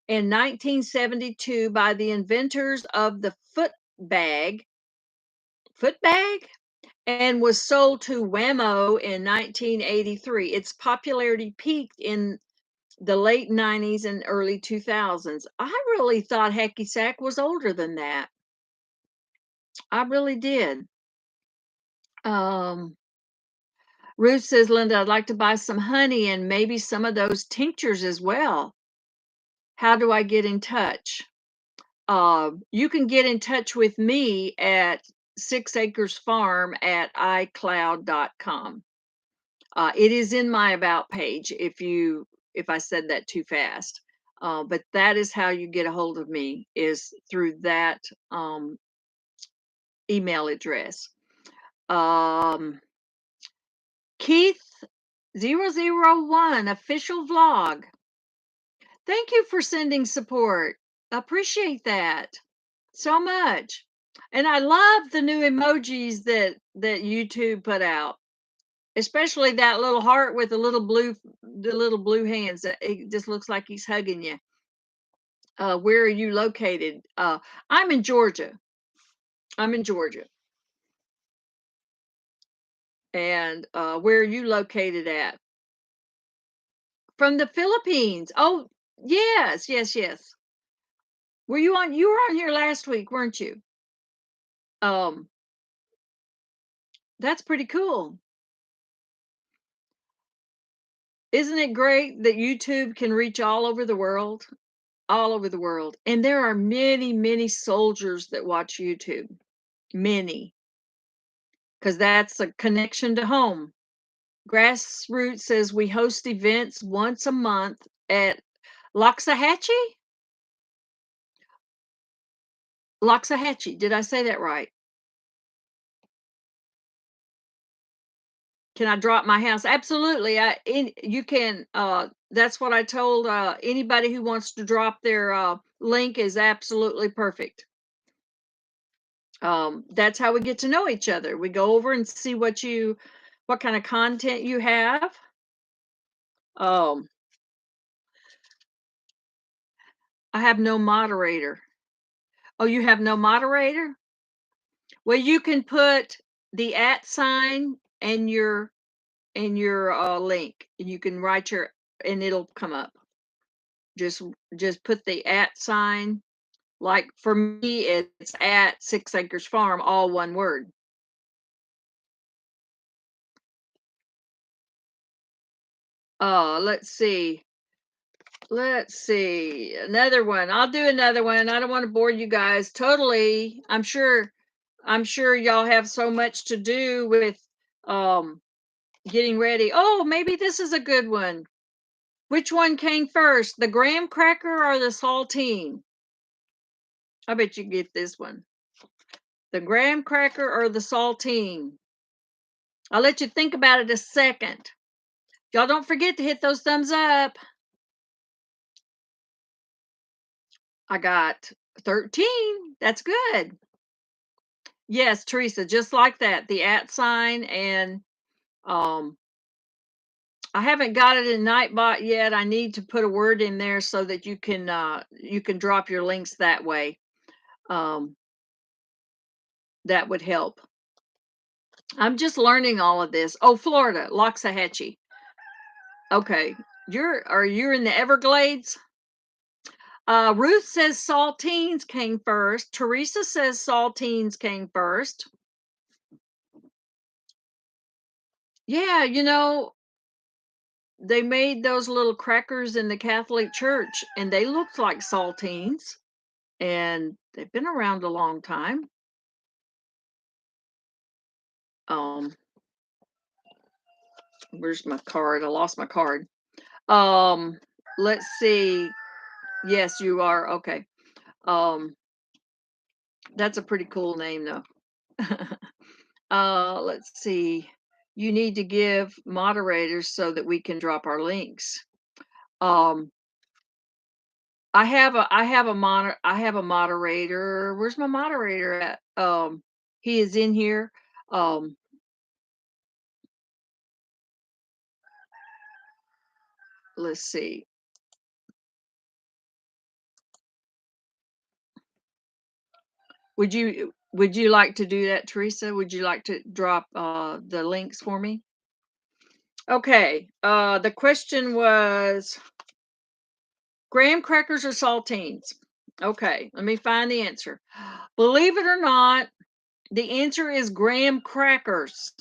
A: in 1972 by the inventors of the foot bag, and was sold to Whammo in 1983. Its popularity peaked in the late 90s and early 2000s. I really thought hacky sack was older than that. I really did. Um, Ruth says, Linda, I'd like to buy some honey and maybe some of those tinctures as well. How do I get in touch? You can get in touch with me at 6acres farm at icloud.com. It is in my about page if I said that too fast. But that is how you get a hold of me, is through that email address. Keith001 official vlog. Thank you for sending support. Appreciate that so much. And I love the new emojis that YouTube put out, especially that little heart with the little blue hands. It just looks like he's hugging you. Where are you located? I'm in Georgia. I'm in Georgia. And where are you located at? From the Philippines. Oh, yes, yes, yes. You were on here last week, weren't you? Um, that's pretty cool. Isn't it great that YouTube can reach all over the world? All over the world. And there are many, many soldiers that watch YouTube. Many. Because that's a connection to home. Grassroots says we host events once a month at Loxahatchee? Loxahatchee. Did I say that right? Can I drop my house? Absolutely. You can that's what I told anybody who wants to drop their link is absolutely perfect. That's how we get to know each other. We go over and see what kind of content you have. Um, I have no moderator. Oh, you have no moderator? Well, you can put the at sign and your link. And you can write your and it'll come up. Just just put the at sign. Like for me, it's at Six Acres Farm, all one word. Let's see. Let's see. Another one. I'll do another one. I don't want to bore you guys totally. I'm sure y'all have so much to do with um getting ready. Oh, maybe this is a good one. Which one came first, the graham cracker or the saltine? I bet you get this one. The graham cracker or the saltine? I'll let you think about it a second. Y'all don't forget to hit those thumbs up. I got 13. That's good. Yes, Teresa, just like that. The at sign and um I haven't got it in Nightbot yet. I need to put a word in there so that you can drop your links that way. Um that would help. I'm just learning all of this. Oh, Florida, Loxahatchee. Okay. You're in the Everglades? Ruth says saltines came first. Teresa says saltines came first. Yeah, they made those little crackers in the Catholic Church and they looked like saltines and they've been around a long time. Um, where's my card? I lost my card. Um, let's see. Yes, you are. Okay. Um, that's a pretty cool name though. Let's see. You need to give moderators so that we can drop our links. Um, I have a moderator. Where's my moderator at? He is in here. Um, let's see. Would you like to do that, Teresa? Would you like to drop the links for me? Okay. The question was graham crackers or saltines? Okay, let me find the answer. Believe it or not, the answer is graham crackers.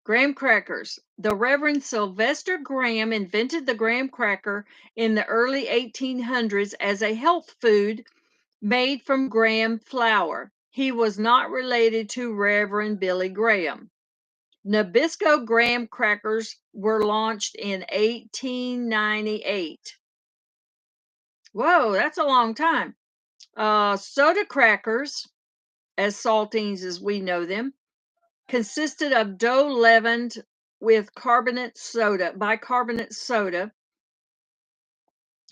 A: Graham crackers. The Reverend Sylvester Graham invented the graham cracker in the early 1800s as a health food made from graham flour. He was not related to Reverend Billy Graham. Nabisco graham crackers were launched in 1898. Whoa, that's a long time. Soda crackers, as saltines as we know them, consisted of dough leavened with bicarbonate soda.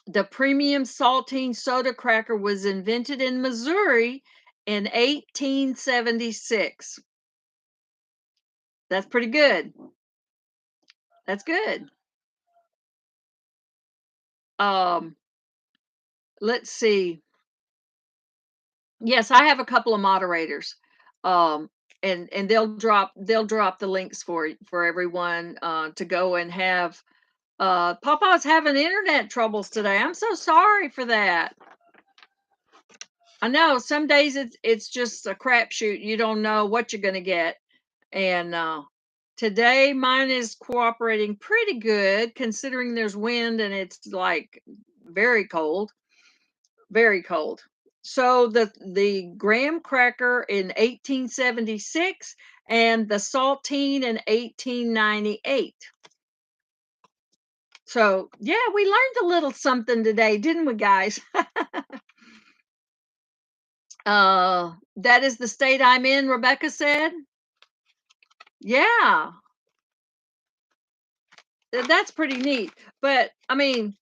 A: The premium saltine soda cracker was invented in Missouri in 1876. That's pretty good. That's good. Um, let's see. Yes, I have a couple of moderators. And they'll drop the links for everyone to go and have Papa's having internet troubles today. I'm so sorry for that. I know some days it's just a crapshoot. You don't know what you're gonna get. And today mine is cooperating pretty good considering there's wind and it's like very cold, very cold. So the graham cracker in 1876 and the saltine in 1898. So yeah, we learned a little something today, didn't we, guys? That is the state I'm in, Rebecca said. Yeah, that's pretty neat. But I mean,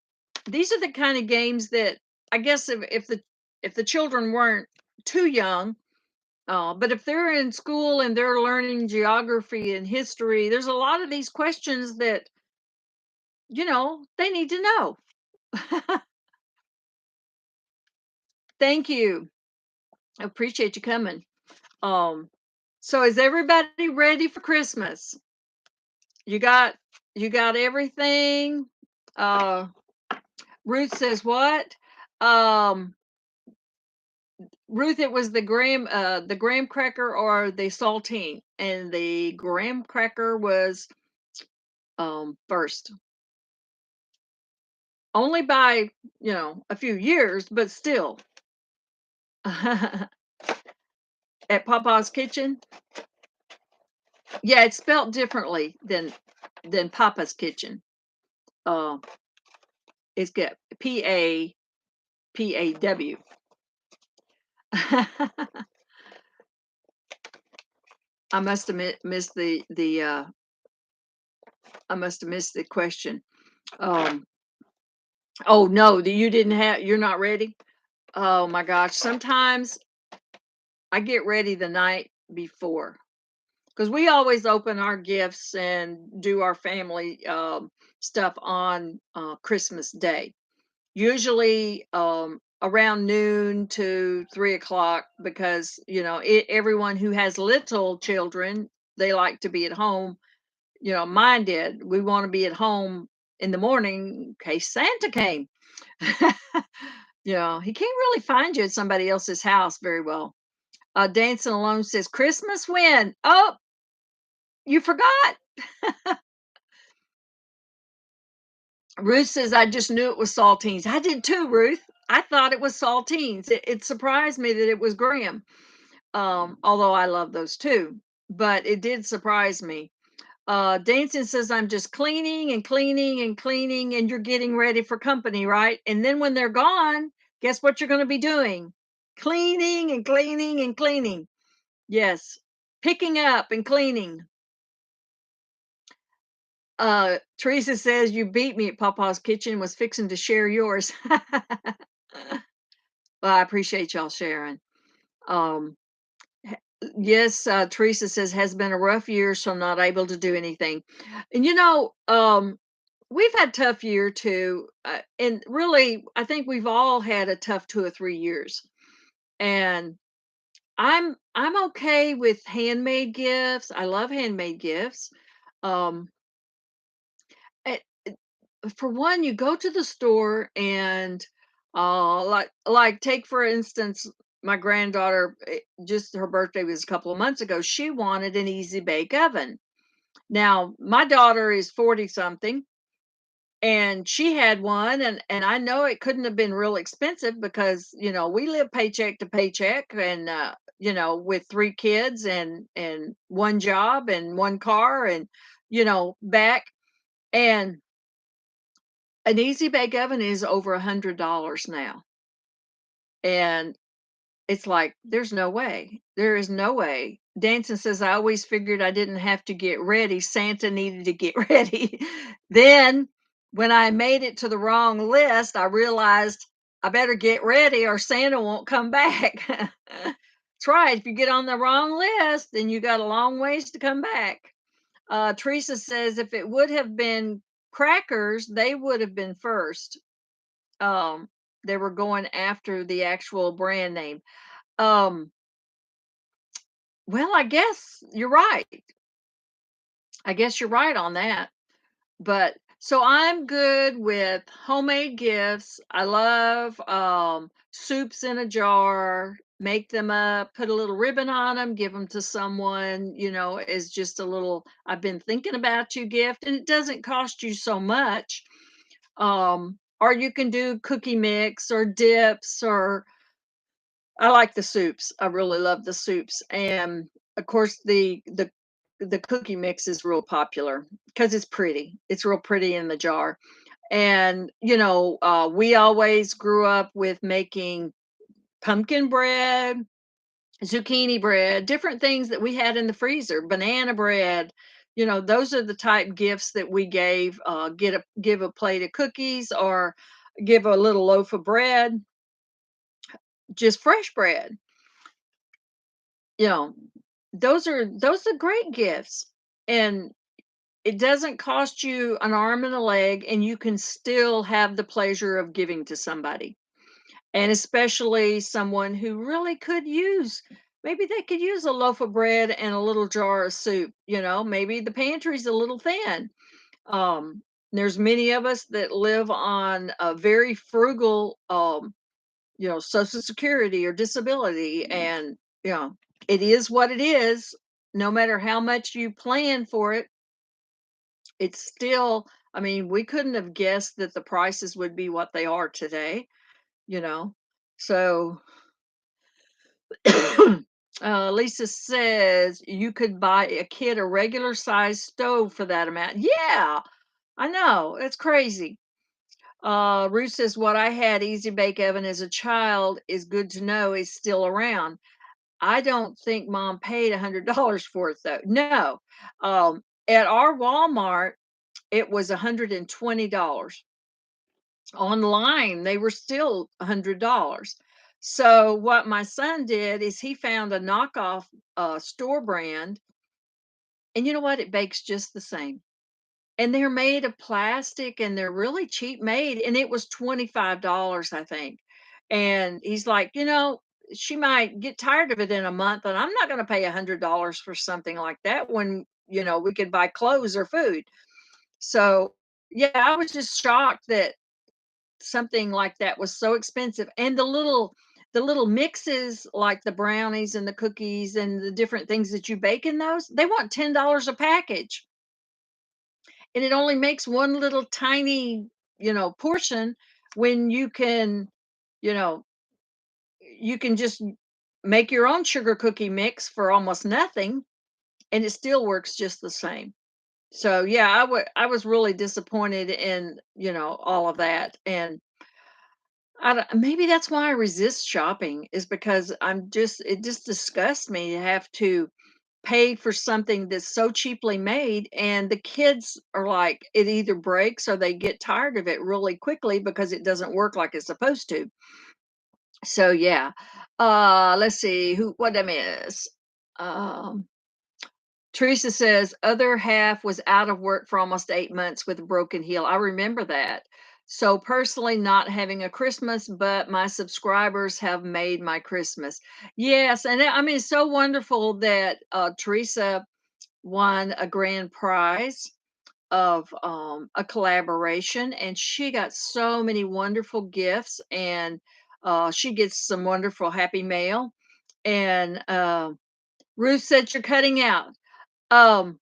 A: these are the kind of games that I guess if the children weren't too young, But if they're in school and they're learning geography and history, there's a lot of these questions that, they need to know. Thank you. I appreciate you coming. Um, so is everybody ready for Christmas? You got you got everything? Uh, Ruth says what? Um, Ruth, it was the graham cracker or the saltine, and the graham cracker was first. Only by, a few years, but still. At Papa's Kitchen? Yeah, it's spelled differently than Papa's Kitchen. Uh, it's got Papaw. I must have missed the I must have missed the question. Um, oh no, you're not ready. Oh my gosh, sometimes I get ready the night before because we always open our gifts and do our family stuff on Christmas Day. Usually around noon to 3 o'clock because everyone who has little children, they like to be at home. Mine did. We want to be at home in the morning in case Santa came. He can't really find you at somebody else's house very well. Dancing Alone says, Christmas when? Oh, you forgot. Ruth says, I just knew it was saltines. I did too, Ruth. I thought it was saltines. It surprised me that it was Graham, although I love those too. But it did surprise me. Dancing says, I'm just cleaning and cleaning and cleaning, and you're getting ready for company, right? And then when they're gone, guess what you're going to be doing? Cleaning and cleaning and cleaning. Yes, picking up and cleaning. Teresa says, you beat me at Papa's Kitchen, was fixing to share yours. Well, I appreciate y'all sharing. Um, yes, Teresa says, has been a rough year, so I'm not able to do anything. And we've had tough year too. And really, I think we've all had a tough 2 or 3 years. And I'm okay with handmade gifts. I love handmade gifts. Um, eh, for one, you go to the store and like take for instance my granddaughter, just her birthday was a couple of months ago. She wanted an easy bake oven. Now my daughter is 40 something and she had one, and I know it couldn't have been real expensive because we live paycheck to paycheck, and with 3 kids and one job and one car and back, and an easy bake oven is over $100 now. And it's like, there's no way. There is no way. Danson says, I always figured I didn't have to get ready. Santa needed to get ready. Then when I made it to the wrong list, I realized I better get ready or Santa won't come back. That's right. If you get on the wrong list, then you got a long ways to come back. Teresa says, if it would have been crackers, they would have been first. um they were going after the actual brand name. um well, I guess you're right on that. But so I'm good with homemade gifts. I love soups in a jar, make them up, put a little ribbon on them, give them to someone, as just a little I've been thinking about you gift, and it doesn't cost you so much. Or you can do cookie mix or dips, or I like the soups. I really love the soups, and of course the cookie mix is real popular because it's pretty. It's real pretty in the jar, and we always grew up with making pumpkin bread, zucchini bread, different things that we had in the freezer, banana bread. Those are the type gifts that we gave. Give a plate of cookies or give a little loaf of bread, just fresh bread. You know, those are great gifts, and it doesn't cost you an arm and a leg, and you can still have the pleasure of giving to somebody, and especially someone who really could use, maybe they could use a loaf of bread and a little jar of soup, maybe the pantry's a little thin. Um, there's many of us that live on a very frugal, Social Security or disability, and you know, it is what it is. No matter how much you plan for it, it's still. I mean, we couldn't have guessed that the prices would be what they are today. You know, so Lisa says you could buy a kid a regular size stove for that amount. Yeah, I know. It's crazy. Ruth says, what I had, Easy Bake Oven as a child, is good to know is still around. I don't think mom paid $100 for it though. No. At our Walmart, it was $120. Online, they were still $100. So what my son did is he found a knockoff store brand, and you know what? It bakes just the same. And they're made of plastic and they're really cheap made, and it was $25, I think. And he's like, she might get tired of it in a month, and I'm not going to pay $100 for something like that when, we could buy clothes or food. So, yeah, I was just shocked that something like that was so expensive. And the little mixes like the brownies and the cookies and the different things that you bake in those, they want $10 a package, and it only makes one little tiny, portion, when you know you can just make your own sugar cookie mix for almost nothing, and it still works just the same. So yeah, I was really disappointed in, all of that. And maybe that's why I resist shopping, is because it just disgusts me to have to pay for something that's so cheaply made, and the kids are like, it either breaks or they get tired of it really quickly because it doesn't work like it's supposed to. So yeah. Let's see what I miss. um Teresa says other half was out of work for almost 8 months with a broken heel. I remember that. So personally, not having a Christmas, but my subscribers have made my Christmas. Yes, and I mean, it's so wonderful that Teresa won a grand prize of a collaboration, and she got so many wonderful gifts, and she gets some wonderful happy mail. And Ruth said you're cutting out. Um,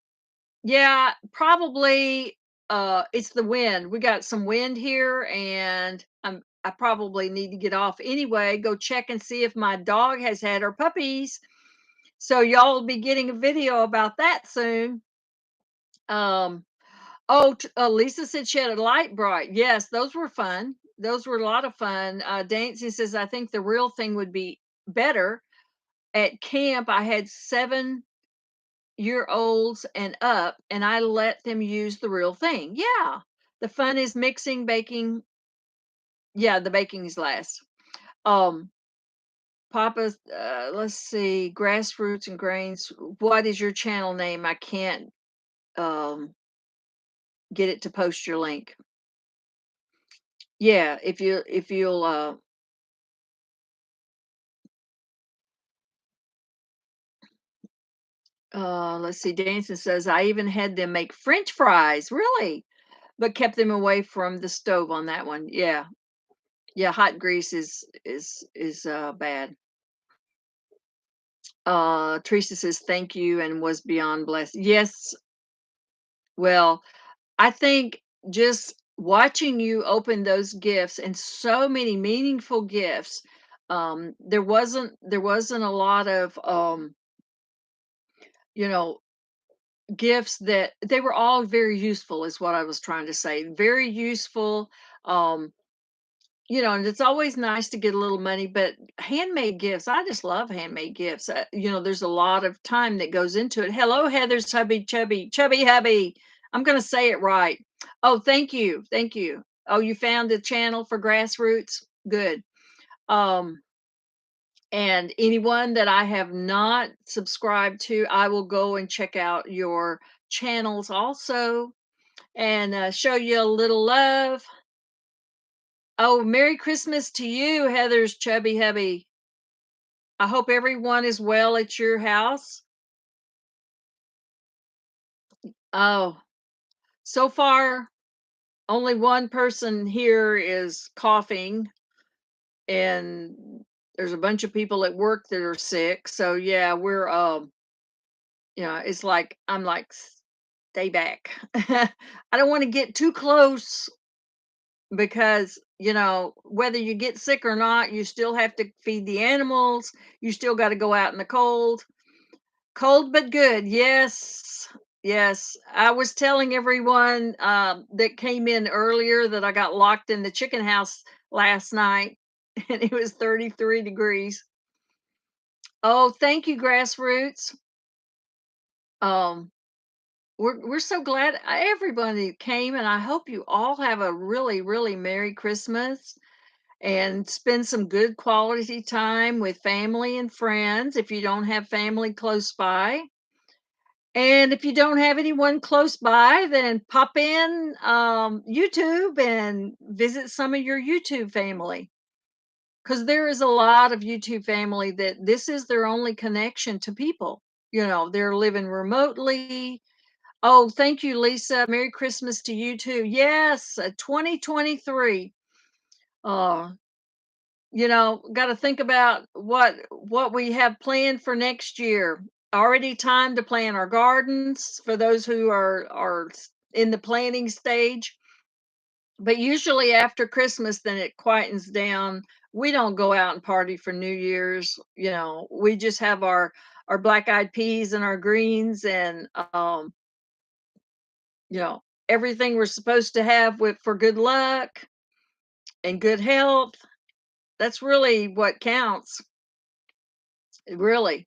A: yeah, probably. It's the wind. We got some wind here, and I probably need to get off anyway. Go check and see if my dog has had her puppies. So y'all will be getting a video about that soon. Um, Oh, Lisa said she had a light bright. Yes, those were fun. Those were a lot of fun. Dancy says, I think the real thing would be better. At camp, I had 7-year olds and up, and I let them use the real thing. Yeah. The fun is mixing, baking. Yeah, the baking is last. Um, Papa's, let's see, grassroots and grains. What is your channel name? I can't um, get it to post your link. Yeah, if you'll let's see, Danson says, I even had them make French fries, really, but kept them away from the stove on that one. Yeah. Yeah, hot grease is bad. Teresa says, thank you, and was beyond blessed. Yes, well, I think just watching you open those gifts, and so many meaningful gifts, there wasn't a lot of you know gifts that they were all very useful, is what I was trying to say. Very useful. Um, and it's always nice to get a little money, but handmade gifts, I just love handmade gifts. There's a lot of time that goes into it. Hello, Heather's hubby, chubby hubby. I'm going to say it right. Oh, thank you. Thank you. Oh, you found a channel for grassroots. Good. Um, And anyone that I have not subscribed to, I will go and check out your channels also and show you a little love. Oh, Merry Christmas to you, Heather's chubby hubby. I hope everyone is well at your house. Oh, so far, only one person here is coughing, and there's a bunch of people at work that are sick. So yeah, we're it's like I'm like, stay back. I don't want to get too close because whether you get sick or not, you still have to feed the animals. You still got to go out in the cold. Cold but good. Yes. Yes. I was telling everyone that came in earlier that I got locked in the chicken house last night and it was 33 degrees. Oh, thank you, Grassroots. Um, we're so glad everybody came, and I hope you all have a really, really Merry Christmas and spend some good quality time with family and friends if you don't have family close by. And if you don't have anyone close by, then pop in YouTube and visit some of your YouTube family. Because there is a lot of YouTube family that this is their only connection to people. They're living remotely. Oh, thank you, Lisa. Merry Christmas to you too. Yes, 2023. Uh, got to think about what we have planned for next year. Already time to plan our gardens for those who are in the planning stage. But usually after Christmas, then it quietens down. We don't go out and party for New Year's. We just have our black eyed peas and our greens and you know everything we're supposed to have with for good luck and good health. That's really what counts. Really.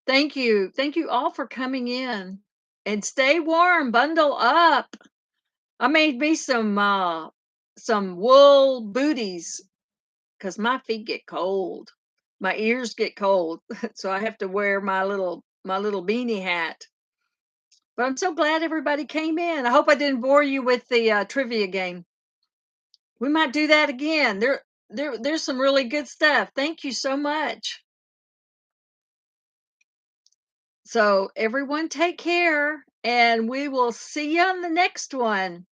A: Thank you all for coming in. And stay warm, bundle up. I made me some wool booties cuz my feet get cold. My ears get cold. So I have to wear my little beanie hat. But I'm so glad everybody came in. I hope I didn't bore you with the trivia game. We might do that again. There's some really good stuff. Thank you so much. So everyone take care and we will see you on the next one.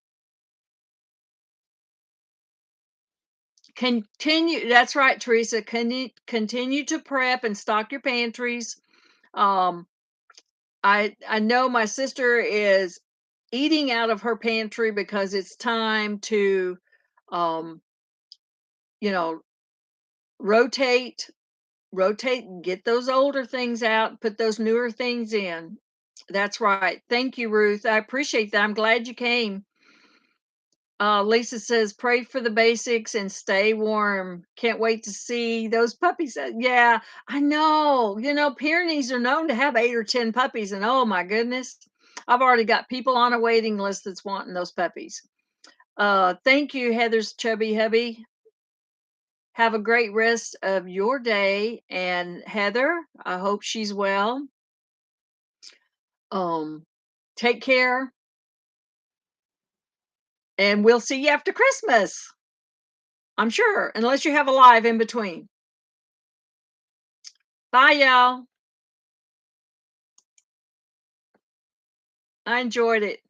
A: Continue. That's right, Teresa. Continue to prep and stock your pantries. Um, I know my sister is eating out of her pantry because it's time to, um, you know, rotate, rotate, get those older things out, put those newer things in. That's right. Thank you, Ruth. I appreciate that. I'm glad you came. Lisa says, pray for the basics and stay warm. Can't wait to see those puppies. Yeah, I know. Pyrenees are known to have 8 or 10 puppies, and oh my goodness, I've already got people on a waiting list that's wanting those puppies. Thank you, Heather's chubby hubby. Have a great rest of your day. And Heather, I hope she's well. Um, take care, and we'll see you after Christmas. I'm sure, unless you have a live in between. Bye, y'all. I enjoyed it.